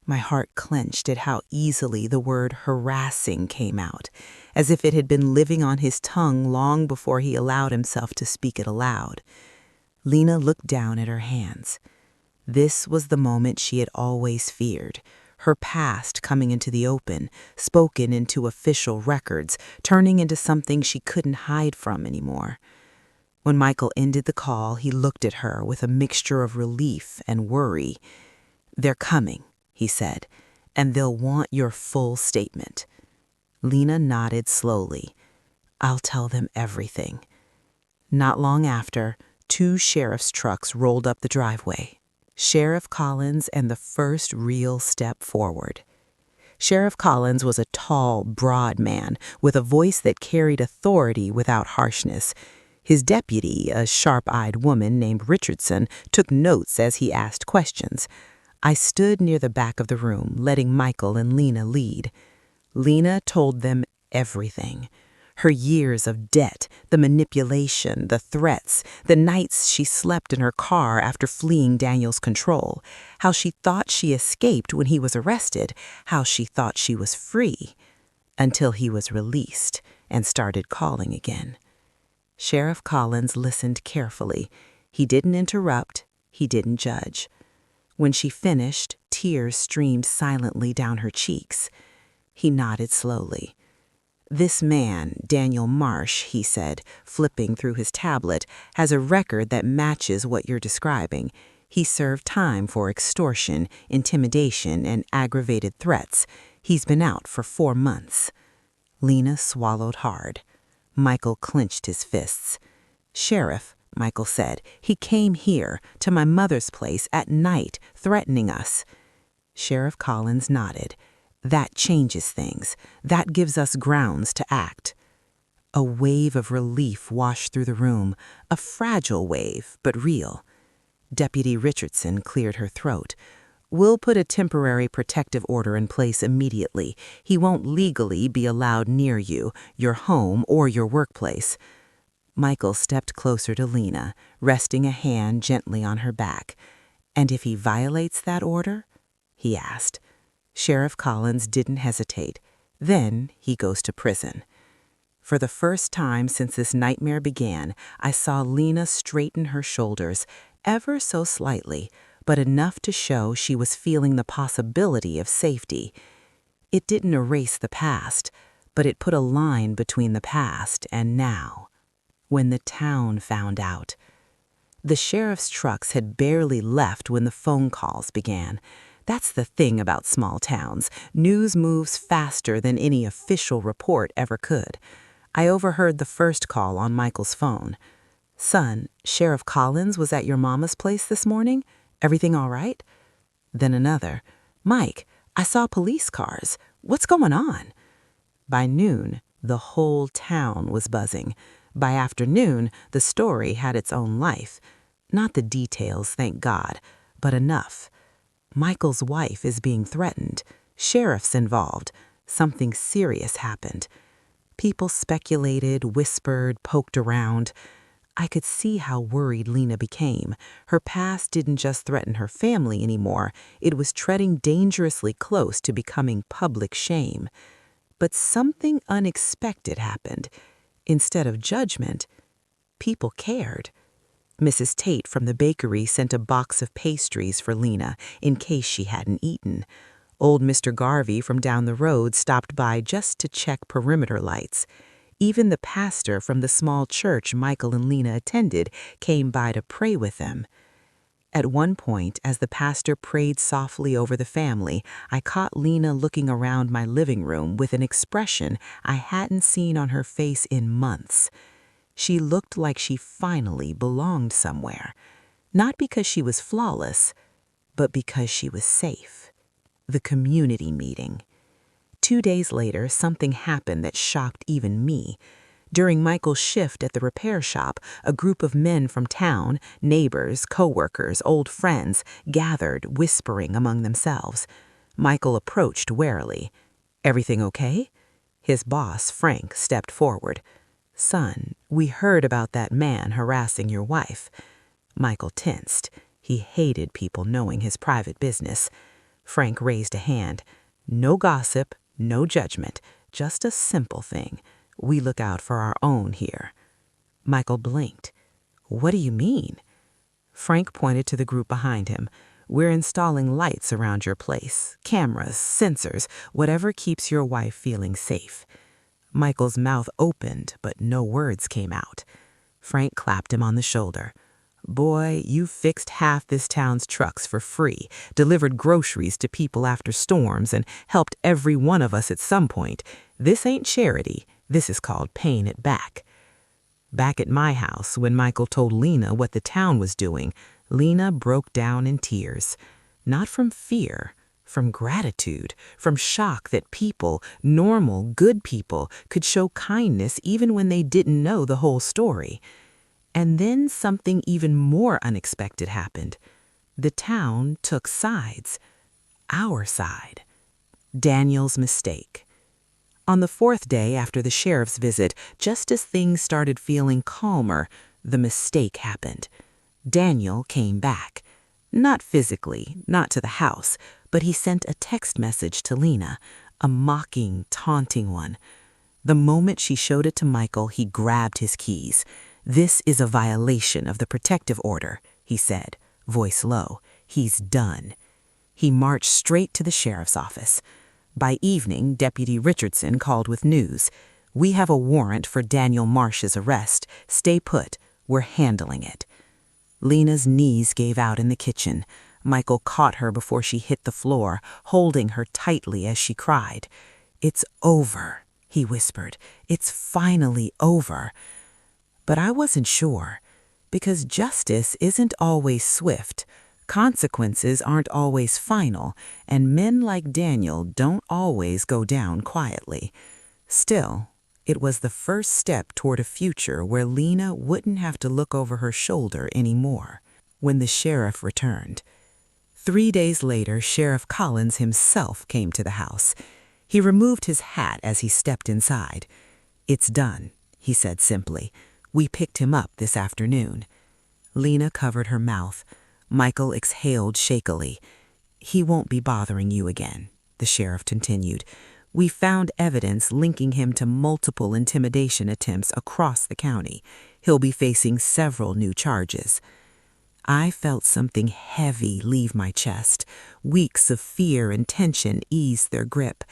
My heart clenched at how easily the word harassing came out, as if it had been living on his tongue long before he allowed himself to speak it aloud. Lena looked down at her hands. This was the moment she had always feared, her past coming into the open, spoken into official records, turning into something she couldn't hide from anymore. When Michael ended the call, he looked at her with a mixture of relief and worry. "They're coming," he said, "and they'll want your full statement." Lena nodded slowly. "I'll tell them everything." Not long after, 2 sheriff's trucks rolled up the driveway. Sheriff Collins and the first real step forward. Sheriff Collins was a tall, broad man with a voice that carried authority without harshness. His deputy, a sharp-eyed woman named Richardson, took notes as he asked questions. I stood near the back of the room, letting Michael and Lena lead. Lena told them everything. Her years of debt, the manipulation, the threats, the nights she slept in her car after fleeing Daniel's control, how she thought she escaped when he was arrested, how she thought she was free, until he was released and started calling again. Sheriff Collins listened carefully. He didn't interrupt, he didn't judge. When she finished, tears streamed silently down her cheeks. He nodded slowly. "This man, Daniel Marsh," he said, flipping through his tablet, "has a record that matches what you're describing. He served time for extortion, intimidation, and aggravated threats. He's been out for 4 months." Lena swallowed hard. Michael clenched his fists. "Sheriff," Michael said, "he came here, to my mother's place, at night, threatening us." Sheriff Collins nodded. "That changes things. That gives us grounds to act." A wave of relief washed through the room, a fragile wave, but real. Deputy Richardson cleared her throat. "We'll put a temporary protective order in place immediately. He won't legally be allowed near you, your home, or your workplace." Michael stepped closer to Lena, resting a hand gently on her back. "And if he violates that order?" he asked. Sheriff Collins didn't hesitate. "Then he goes to prison." For the first time since this nightmare began, I saw Lena straighten her shoulders, ever so slightly, but enough to show she was feeling the possibility of safety. It didn't erase the past, but it put a line between the past and now. When the town found out. The sheriff's trucks had barely left when the phone calls began. That's the thing about small towns. News moves faster than any official report ever could. I overheard the first call on Michael's phone. "Son, Sheriff Collins was at your mama's place this morning? Everything all right?" Then another. "Mike, I saw police cars. What's going on?" By noon, the whole town was buzzing. By afternoon, the story had its own life. Not the details, thank God, but enough. Michael's wife is being threatened. Sheriff's involved. Something serious happened. People speculated, whispered, poked around. I could see how worried Lena became. Her past didn't just threaten her family anymore. It was treading dangerously close to becoming public shame. But something unexpected happened. Instead of judgment, people cared. Mrs. Tate from the bakery sent a box of pastries for Lena in case she hadn't eaten. Old Mr. Garvey from down the road stopped by just to check perimeter lights. Even the pastor from the small church Michael and Lena attended came by to pray with them. At one point, as the pastor prayed softly over the family, I caught Lena looking around my living room with an expression I hadn't seen on her face in months. She looked like she finally belonged somewhere, not because she was flawless, but because she was safe. The community meeting. 2 days later, something happened that shocked even me. During Michael's shift at the repair shop, a group of men from town, neighbors, co-workers, old friends, gathered, whispering among themselves. Michael approached warily. "Everything okay?" His boss, Frank, stepped forward. "Son, we heard about that man harassing your wife." Michael tensed. He hated people knowing his private business. Frank raised a hand. "No gossip, no judgment, just a simple thing. We look out for our own here." Michael blinked. "What do you mean?" Frank pointed to the group behind him. "We're installing lights around your place, cameras, sensors, whatever keeps your wife feeling safe." Michael's mouth opened, but no words came out. Frank clapped him on the shoulder. "Boy, you fixed half this town's trucks for free, delivered groceries to people after storms, and helped every one of us at some point. This ain't charity. This is called paying it back." Back at my house, when Michael told Lena what the town was doing, Lena broke down in tears. Not from fear, from gratitude, from shock that people, normal, good people, could show kindness even when they didn't know the whole story. And then something even more unexpected happened. The town took sides. Our side. Daniel's mistake. On the fourth day after the sheriff's visit, just as things started feeling calmer, the mistake happened. Daniel came back. Not physically, not to the house, but he sent a text message to Lena, a mocking, taunting one. The moment she showed it to Michael, he grabbed his keys. "This is a violation of the protective order," he said, voice low. "He's done." He marched straight to the sheriff's office. By evening, Deputy Richardson called with news. "We have a warrant for Daniel Marsh's arrest. Stay put. We're handling it." Lena's knees gave out in the kitchen. Michael caught her before she hit the floor, holding her tightly as she cried. "It's over," he whispered. "It's finally over." But I wasn't sure, because justice isn't always swift. Consequences aren't always final, and men like Daniel don't always go down quietly. Still, it was the first step toward a future where Lena wouldn't have to look over her shoulder anymore. When the sheriff returned. 3 days later, Sheriff Collins himself came to the house. He removed his hat as he stepped inside. "It's done," he said simply. "We picked him up this afternoon." Lena covered her mouth. Michael exhaled shakily. "He won't be bothering you again," the sheriff continued. "We found evidence linking him to multiple intimidation attempts across the county. He'll be facing several new charges." I felt something heavy leave my chest. Weeks of fear and tension eased their grip.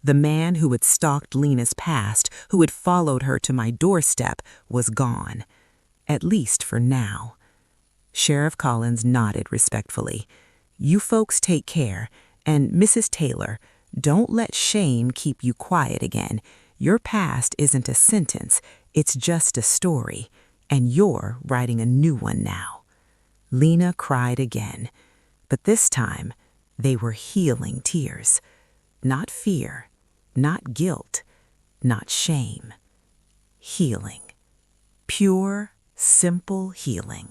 The man who had stalked Lena's past, who had followed her to my doorstep, was gone. At least for now. Sheriff Collins nodded respectfully. "You folks take care, and Mrs. Taylor, don't let shame keep you quiet again. Your past isn't a sentence, it's just a story, and you're writing a new one now." Lena cried again, but this time they were healing tears. Not fear, not guilt, not shame. Healing. Pure, simple healing.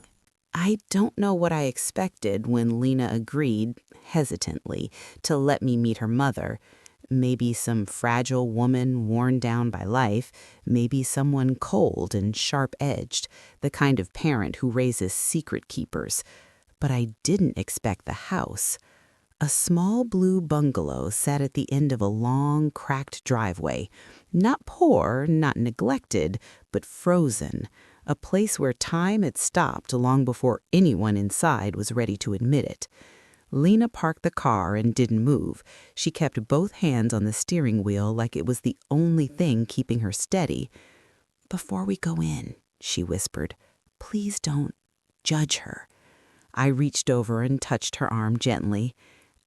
I don't know what I expected when Lena agreed, hesitantly, to let me meet her mother. Maybe some fragile woman worn down by life, maybe someone cold and sharp-edged, the kind of parent who raises secret keepers. But I didn't expect the house. A small blue bungalow sat at the end of a long, cracked driveway. Not poor, not neglected, but frozen. A place where time had stopped long before anyone inside was ready to admit it. Lena parked the car and didn't move. She kept both hands on the steering wheel like it was the only thing keeping her steady. "Before we go in," she whispered, "please don't judge her." I reached over and touched her arm gently.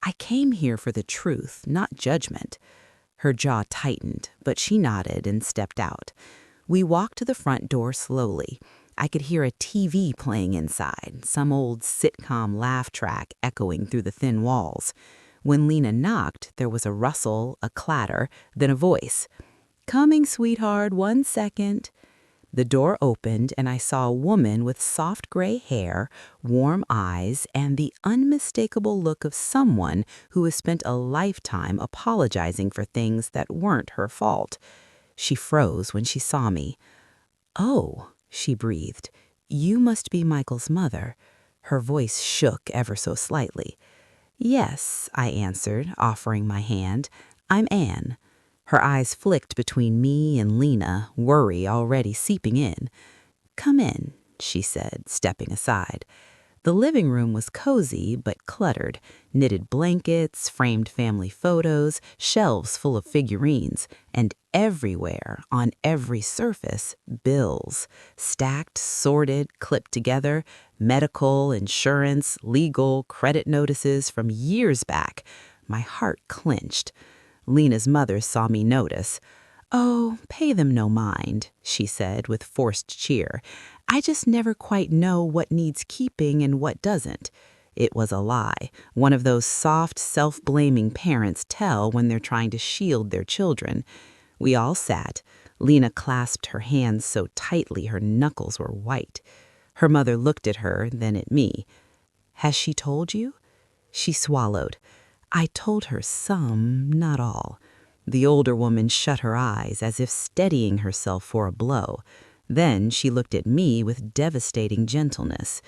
"I came here for the truth, not judgment." Her jaw tightened, but she nodded and stepped out. We walked to the front door slowly. I could hear a TV playing inside, some old sitcom laugh track echoing through the thin walls. When Lena knocked, there was a rustle, a clatter, then a voice. "Coming, sweetheart, 1 second." The door opened, and I saw a woman with soft gray hair, warm eyes, and the unmistakable look of someone who has spent a lifetime apologizing for things that weren't her fault. She froze when she saw me. "Oh," she breathed, "you must be Michael's mother." Her voice shook ever so slightly. "Yes," I answered, offering my hand. "I'm Anne." Her eyes flicked between me and Lena, worry already seeping in. "Come in," she said, stepping aside. The living room was cozy but cluttered. Knitted blankets, framed family photos, shelves full of figurines, and everywhere, on every surface, bills. Stacked, sorted, clipped together, medical, insurance, legal, credit notices from years back. My heart clenched. Lena's mother saw me notice. "Oh, pay them no mind," she said with forced cheer. "I just never quite know what needs keeping and what doesn't." It was a lie, one of those soft, self-blaming parents tell when they're trying to shield their children. We all sat. Lena clasped her hands so tightly her knuckles were white. Her mother looked at her, then at me. "Has she told you?" She swallowed. "I told her some, not all." The older woman shut her eyes as if steadying herself for a blow. Then she looked at me with devastating gentleness.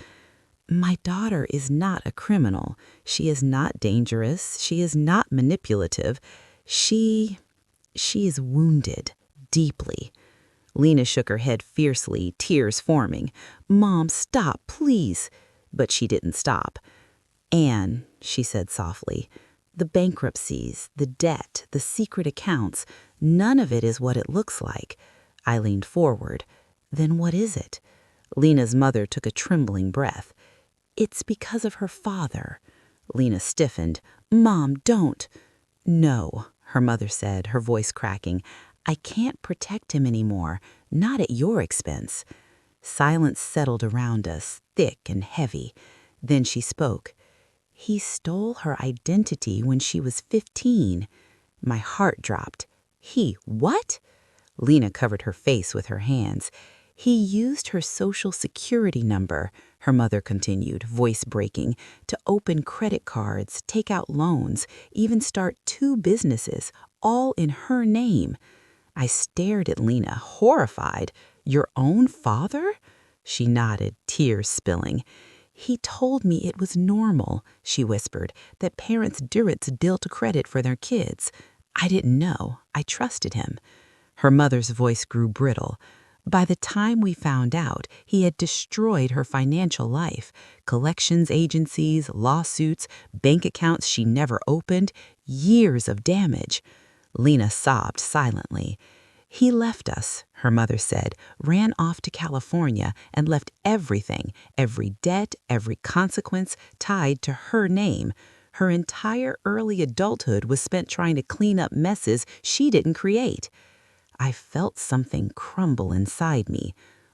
My daughter is not a criminal. She is not dangerous. She is not manipulative. She is wounded, deeply. Lena shook her head fiercely, tears forming. Mom, stop, please. But she didn't stop. Anne, she said softly, the bankruptcies, the debt, the secret accounts, none of it is what it looks like. I leaned forward. Then what is it? Lena's mother took a trembling breath. It's because of her father. Lena stiffened. Mom, don't. No, her mother said, her voice cracking. I can't protect him anymore, not at your expense. Silence settled around us, thick and heavy. Then she spoke. He stole her identity when she was 15. My heart dropped. He, what? Lena covered her face with her hands. He used her social security number, her mother continued, voice breaking, to open credit cards, take out loans, even start 2 businesses, all in her name. I stared at Lena, horrified. Your own father? She nodded, tears spilling. He told me it was normal, she whispered, that parents Durrett's built credit for their kids. I didn't know. I trusted him. Her mother's voice grew brittle. By the time we found out, he had destroyed her financial life. Collections agencies, lawsuits, bank accounts she never opened, years of damage. Lena sobbed silently. He left us, her mother said, ran off to California and left everything, every debt, every consequence tied to her name. Her entire early adulthood was spent trying to clean up messes she didn't create. I felt something crumble inside me.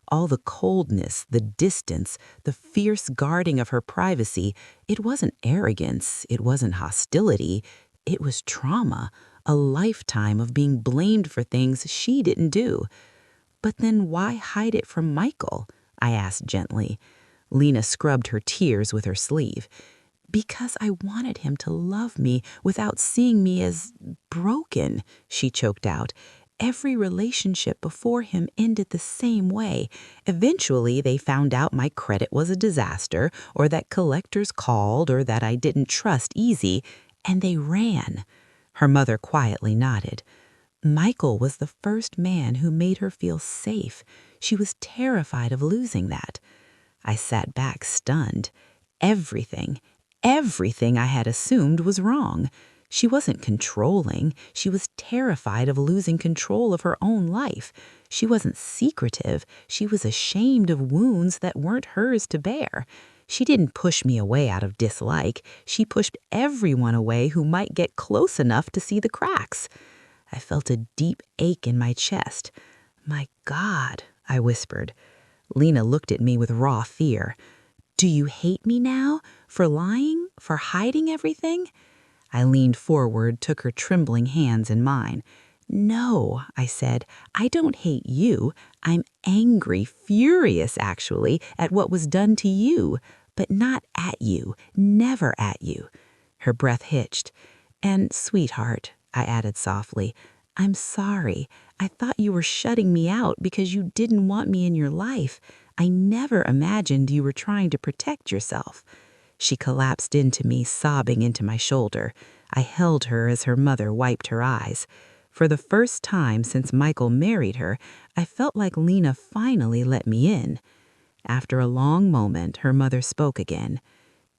All the coldness, the distance, the fierce guarding of her privacy, it wasn't arrogance, it wasn't hostility, it was trauma, a lifetime of being blamed for things she didn't do. But then why hide it from Michael? I asked gently. Lena scrubbed her tears with her sleeve. Because I wanted him to love me without seeing me as broken, she choked out. Every relationship before him ended the same way. Eventually, they found out my credit was a disaster, or that collectors called, or that I didn't trust easy, and they ran. Her mother quietly nodded. Michael was the first man who made her feel safe. She was terrified of losing that. I sat back stunned. Everything I had assumed was wrong. She wasn't controlling. She was terrified of losing control of her own life. She wasn't secretive. She was ashamed of wounds that weren't hers to bear. She didn't push me away out of dislike. She pushed everyone away who might get close enough to see the cracks. I felt a deep ache in my chest. My God, I whispered. Lena looked at me with raw fear. Do you hate me now? For lying? For hiding everything? I leaned forward, took her trembling hands in mine. No, I said, I don't hate you. I'm angry, furious, actually, at what was done to you, but not at you, never at you. Her breath hitched. And, sweetheart, I added softly, I'm sorry. I thought you were shutting me out because you didn't want me in your life. I never imagined you were trying to protect yourself. She collapsed into me, sobbing into my shoulder. I held her as her mother wiped her eyes. For the first time since Michael married her, I felt like Lena finally let me in. After a long moment, her mother spoke again.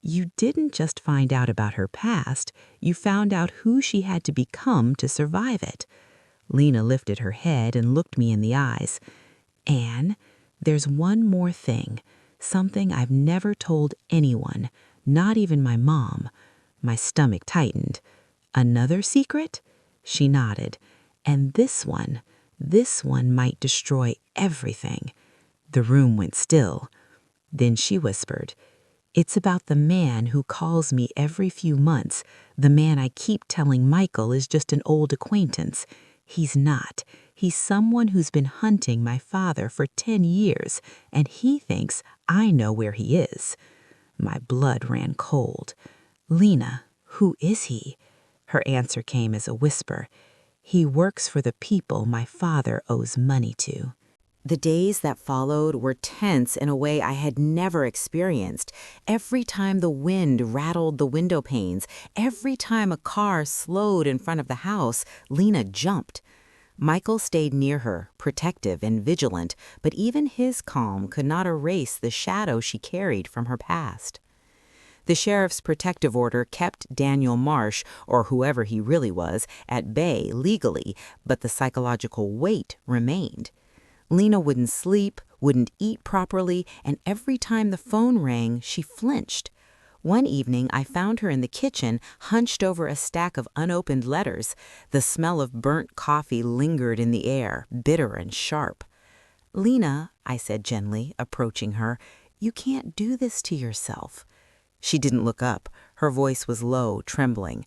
You didn't just find out about her past, you found out who she had to become to survive it. Lena lifted her head and looked me in the eyes. Anne, there's one more thing, something I've never told anyone, not even my mom. My stomach tightened. Another secret? She nodded. And this one might destroy everything. The room went still. Then she whispered, It's about the man who calls me every few months, the man I keep telling Michael is just an old acquaintance. He's not. He's someone who's been hunting my father for 10 years, and he thinks I know where he is. My blood ran cold. Lena, who is he? Her answer came as a whisper. He works for the people my father owes money to. The days that followed were tense in a way I had never experienced. Every time the wind rattled the window panes, every time a car slowed in front of the house, Lena jumped. Michael stayed near her, protective and vigilant, but even his calm could not erase the shadow she carried from her past. The sheriff's protective order kept Daniel Marsh, or whoever he really was, at bay legally, but the psychological weight remained. Lena wouldn't sleep, wouldn't eat properly, and every time the phone rang, she flinched. One evening, I found her in the kitchen, hunched over a stack of unopened letters. The smell of burnt coffee lingered in the air, bitter and sharp. "Lena," I said gently, approaching her, "you can't do this to yourself." She didn't look up. Her voice was low, trembling.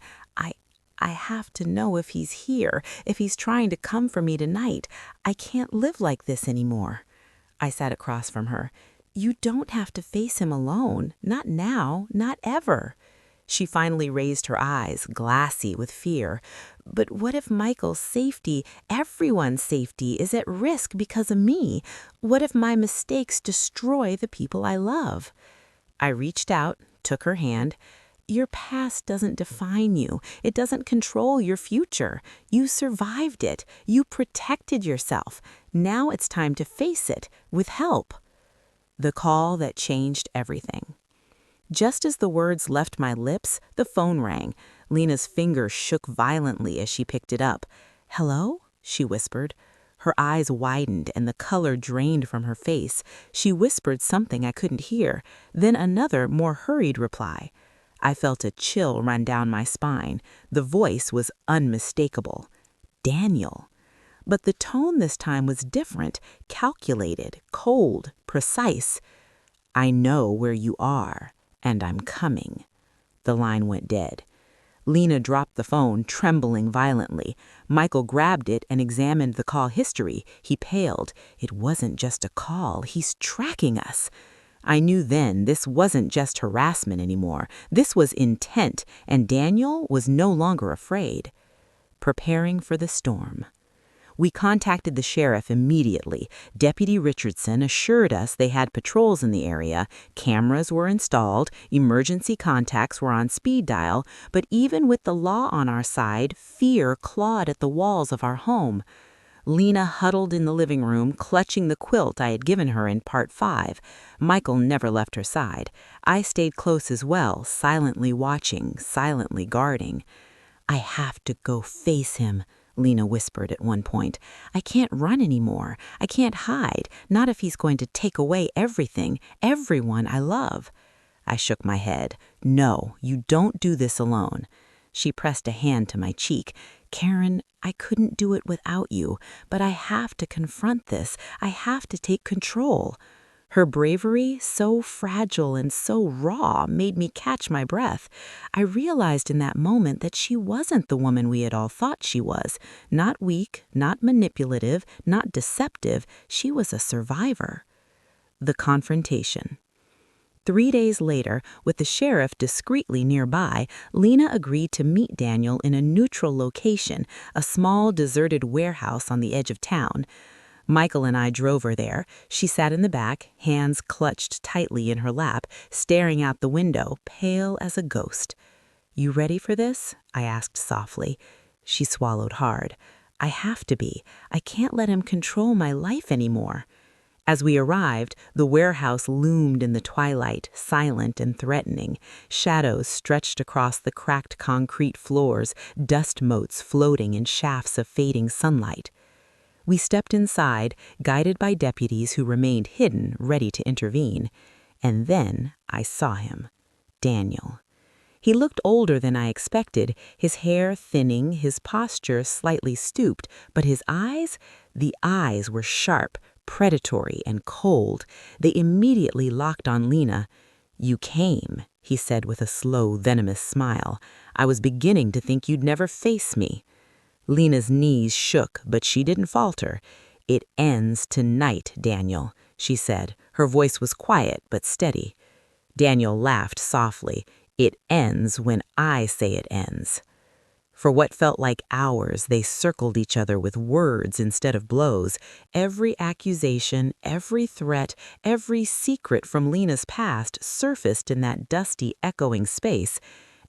I have to know if he's here, if he's trying to come for me tonight. I can't live like this anymore." I sat across from her. "You don't have to face him alone. Not now, not ever." She finally raised her eyes, glassy with fear. "But what if Michael's safety, everyone's safety, is at risk because of me? What if my mistakes destroy the people I love?" I reached out, took her hand. "Your past doesn't define you. It doesn't control your future. You survived it. You protected yourself. Now it's time to face it, with help." The call that changed everything. Just as the words left my lips, the phone rang. Lena's fingers shook violently as she picked it up. "Hello?" she whispered. Her eyes widened and the color drained from her face. She whispered something I couldn't hear, then another, more hurried reply. I felt a chill run down my spine. The voice was unmistakable. Daniel. But the tone this time was different, calculated, cold, precise. "I know where you are, and I'm coming." The line went dead. Lena dropped the phone, trembling violently. Michael grabbed it and examined the call history. He paled. "It wasn't just a call. He's tracking us." I knew then this wasn't just harassment anymore. This was intent, and Daniel was no longer afraid. Preparing for the storm. We contacted the sheriff immediately. Deputy Richardson assured us they had patrols in the area, cameras were installed, emergency contacts were on speed dial, but even with the law on our side, fear clawed at the walls of our home. Lena huddled in the living room, clutching the quilt I had given her in Part 5. Michael never left her side. I stayed close as well, silently watching, silently guarding. "I have to go face him," Lena whispered at one point. "I can't run anymore. I can't hide, not if he's going to take away everything, everyone I love." I shook my head. "No, you don't do this alone." She pressed a hand to my cheek. "Karen, I couldn't do it without you, but I have to confront this. I have to take control." Her bravery, so fragile and so raw, made me catch my breath. I realized in that moment that she wasn't the woman we had all thought she was. Not weak, not manipulative, not deceptive. She was a survivor. The confrontation. 3 days later, with the sheriff discreetly nearby, Lena agreed to meet Daniel in a neutral location, a small deserted warehouse on the edge of town. Michael and I drove her there. She sat in the back, hands clutched tightly in her lap, staring out the window, pale as a ghost. "You ready for this?" I asked softly. She swallowed hard. "I have to be. I can't let him control my life anymore." As we arrived, the warehouse loomed in the twilight, silent and threatening. Shadows stretched across the cracked concrete floors, dust motes floating in shafts of fading sunlight. We stepped inside, guided by deputies who remained hidden, ready to intervene. And then I saw him. Daniel. He looked older than I expected, his hair thinning, his posture slightly stooped, but his eyes? The eyes were sharp, predatory and cold. They immediately locked on Lena. "You came," he said with a slow, venomous smile. "I was beginning to think you'd never face me." Lena's knees shook, but she didn't falter. "It ends tonight, Daniel," she said. Her voice was quiet but steady. Daniel laughed softly. "It ends when I say it ends." For what felt like hours, they circled each other with words instead of blows. Every accusation, every threat, every secret from Lena's past surfaced in that dusty, echoing space.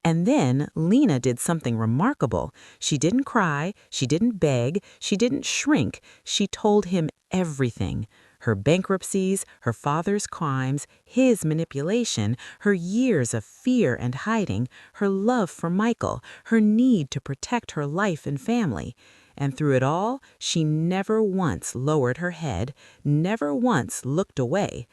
And then Lena did something remarkable. She didn't cry, she didn't beg, she didn't shrink. She told him everything. Her bankruptcies, her father's crimes, his manipulation, her years of fear and hiding, her love for Michael, her need to protect her life and family. And through it all, she never once lowered her head, never once looked away.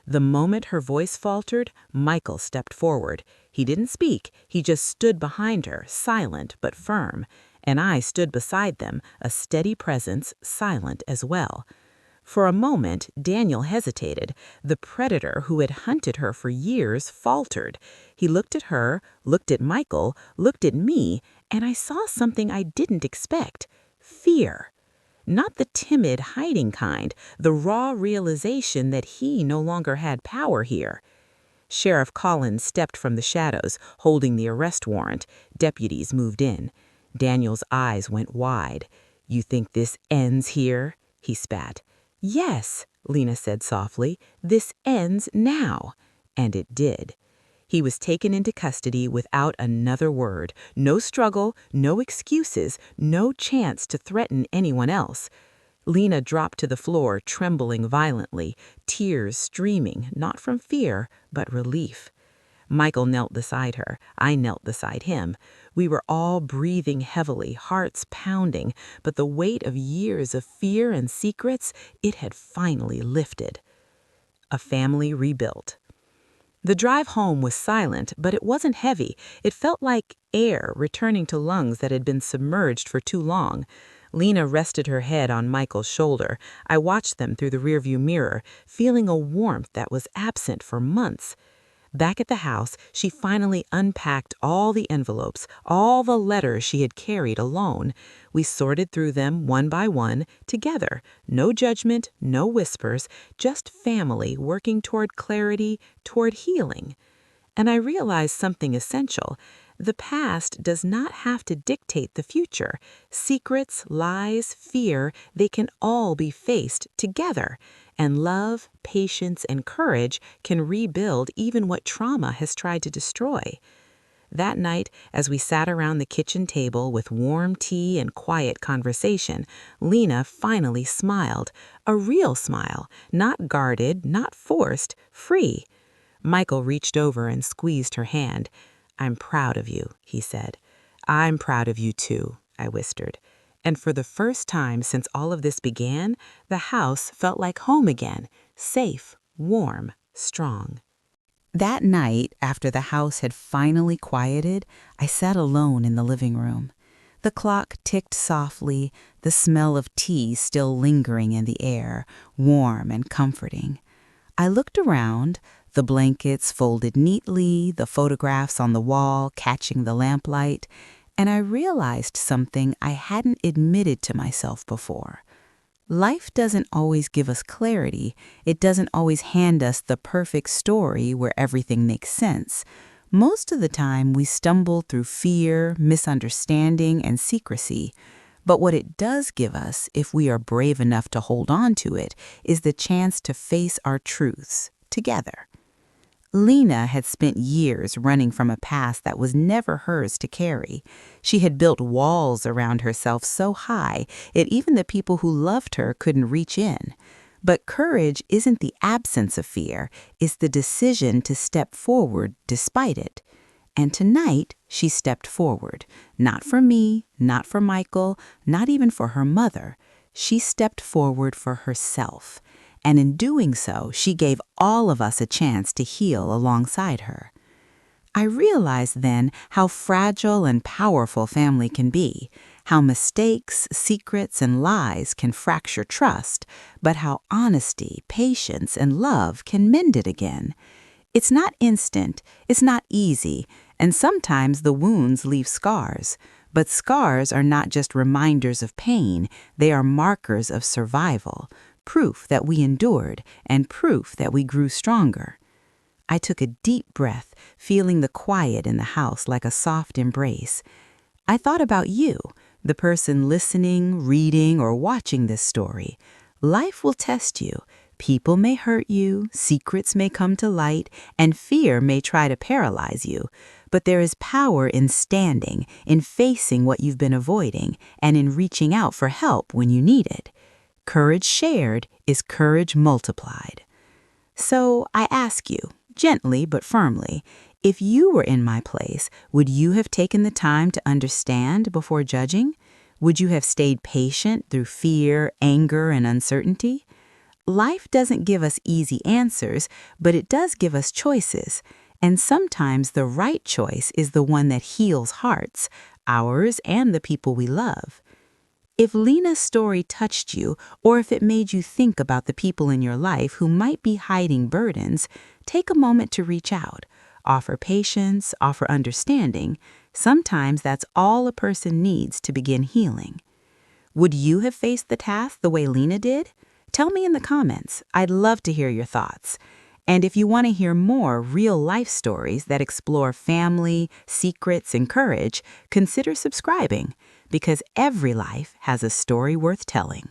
The moment her voice faltered, Michael stepped forward. He didn't speak, he just stood behind her, silent but firm. And I stood beside them, a steady presence, silent as well. For a moment, Daniel hesitated. The predator who had hunted her for years faltered. He looked at her, looked at Michael, looked at me, and I saw something I didn't expect. Fear. Not the timid, hiding kind, the raw realization that he no longer had power here. Sheriff Collins stepped from the shadows, holding the arrest warrant. Deputies moved in. Daniel's eyes went wide. "You think this ends here?" he spat. "Yes," Lena said softly, "this ends now." And it did. He was taken into custody without another word. No struggle, no excuses, no chance to threaten anyone else. Lena dropped to the floor, trembling violently, tears streaming, not from fear, but relief. Michael knelt beside her. I knelt beside him. We were all breathing heavily, hearts pounding, but the weight of years of fear and secrets, it had finally lifted. A family rebuilt. The drive home was silent, but it wasn't heavy. It felt like air returning to lungs that had been submerged for too long. Lena rested her head on Michael's shoulder. I watched them through the rearview mirror, feeling a warmth that was absent for months. Back at the house, she finally unpacked all the envelopes, all the letters she had carried alone. We sorted through them one by one, together. No judgment, no whispers, just family working toward clarity, toward healing. And I realized something essential. The past does not have to dictate the future. Secrets, lies, fear, they can all be faced together. And love, patience, and courage can rebuild even what trauma has tried to destroy. That night, as we sat around the kitchen table with warm tea and quiet conversation, Lena finally smiled. A real smile, not guarded, not forced, free. Michael reached over and squeezed her hand. "I'm proud of you," he said. "I'm proud of you too," I whispered. And for the first time since all of this began, the house felt like home again, safe, warm, strong. That night, after the house had finally quieted, I sat alone in the living room. The clock ticked softly, the smell of tea still lingering in the air, warm and comforting. I looked around, the blankets folded neatly, the photographs on the wall catching the lamplight, and I realized something I hadn't admitted to myself before. Life doesn't always give us clarity. It doesn't always hand us the perfect story where everything makes sense. Most of the time, we stumble through fear, misunderstanding, and secrecy. But what it does give us, if we are brave enough to hold on to it, is the chance to face our truths together. Lena had spent years running from a past that was never hers to carry. She had built walls around herself so high that even the people who loved her couldn't reach in. But courage isn't the absence of fear, it's the decision to step forward despite it. And tonight, she stepped forward. Not for me, not for Michael, not even for her mother. She stepped forward for herself. And in doing so, she gave all of us a chance to heal alongside her. I realized then how fragile and powerful family can be, how mistakes, secrets, and lies can fracture trust, but how honesty, patience, and love can mend it again. It's not instant, it's not easy, and sometimes the wounds leave scars. But scars are not just reminders of pain, they are markers of survival. Proof that we endured, and proof that we grew stronger. I took a deep breath, feeling the quiet in the house like a soft embrace. I thought about you, the person listening, reading, or watching this story. Life will test you. People may hurt you, secrets may come to light, and fear may try to paralyze you. But there is power in standing, in facing what you've been avoiding, and in reaching out for help when you need it. Courage shared is courage multiplied. So I ask you, gently but firmly, if you were in my place, would you have taken the time to understand before judging? Would you have stayed patient through fear, anger, and uncertainty? Life doesn't give us easy answers, but it does give us choices. And sometimes the right choice is the one that heals hearts, ours and the people we love. If Lena's story touched you, or if it made you think about the people in your life who might be hiding burdens, take a moment to reach out. Offer patience, offer understanding. Sometimes that's all a person needs to begin healing. Would you have faced the task the way Lena did? Tell me in the comments. I'd love to hear your thoughts. And if you want to hear more real-life stories that explore family, secrets, and courage, consider subscribing, because every life has a story worth telling.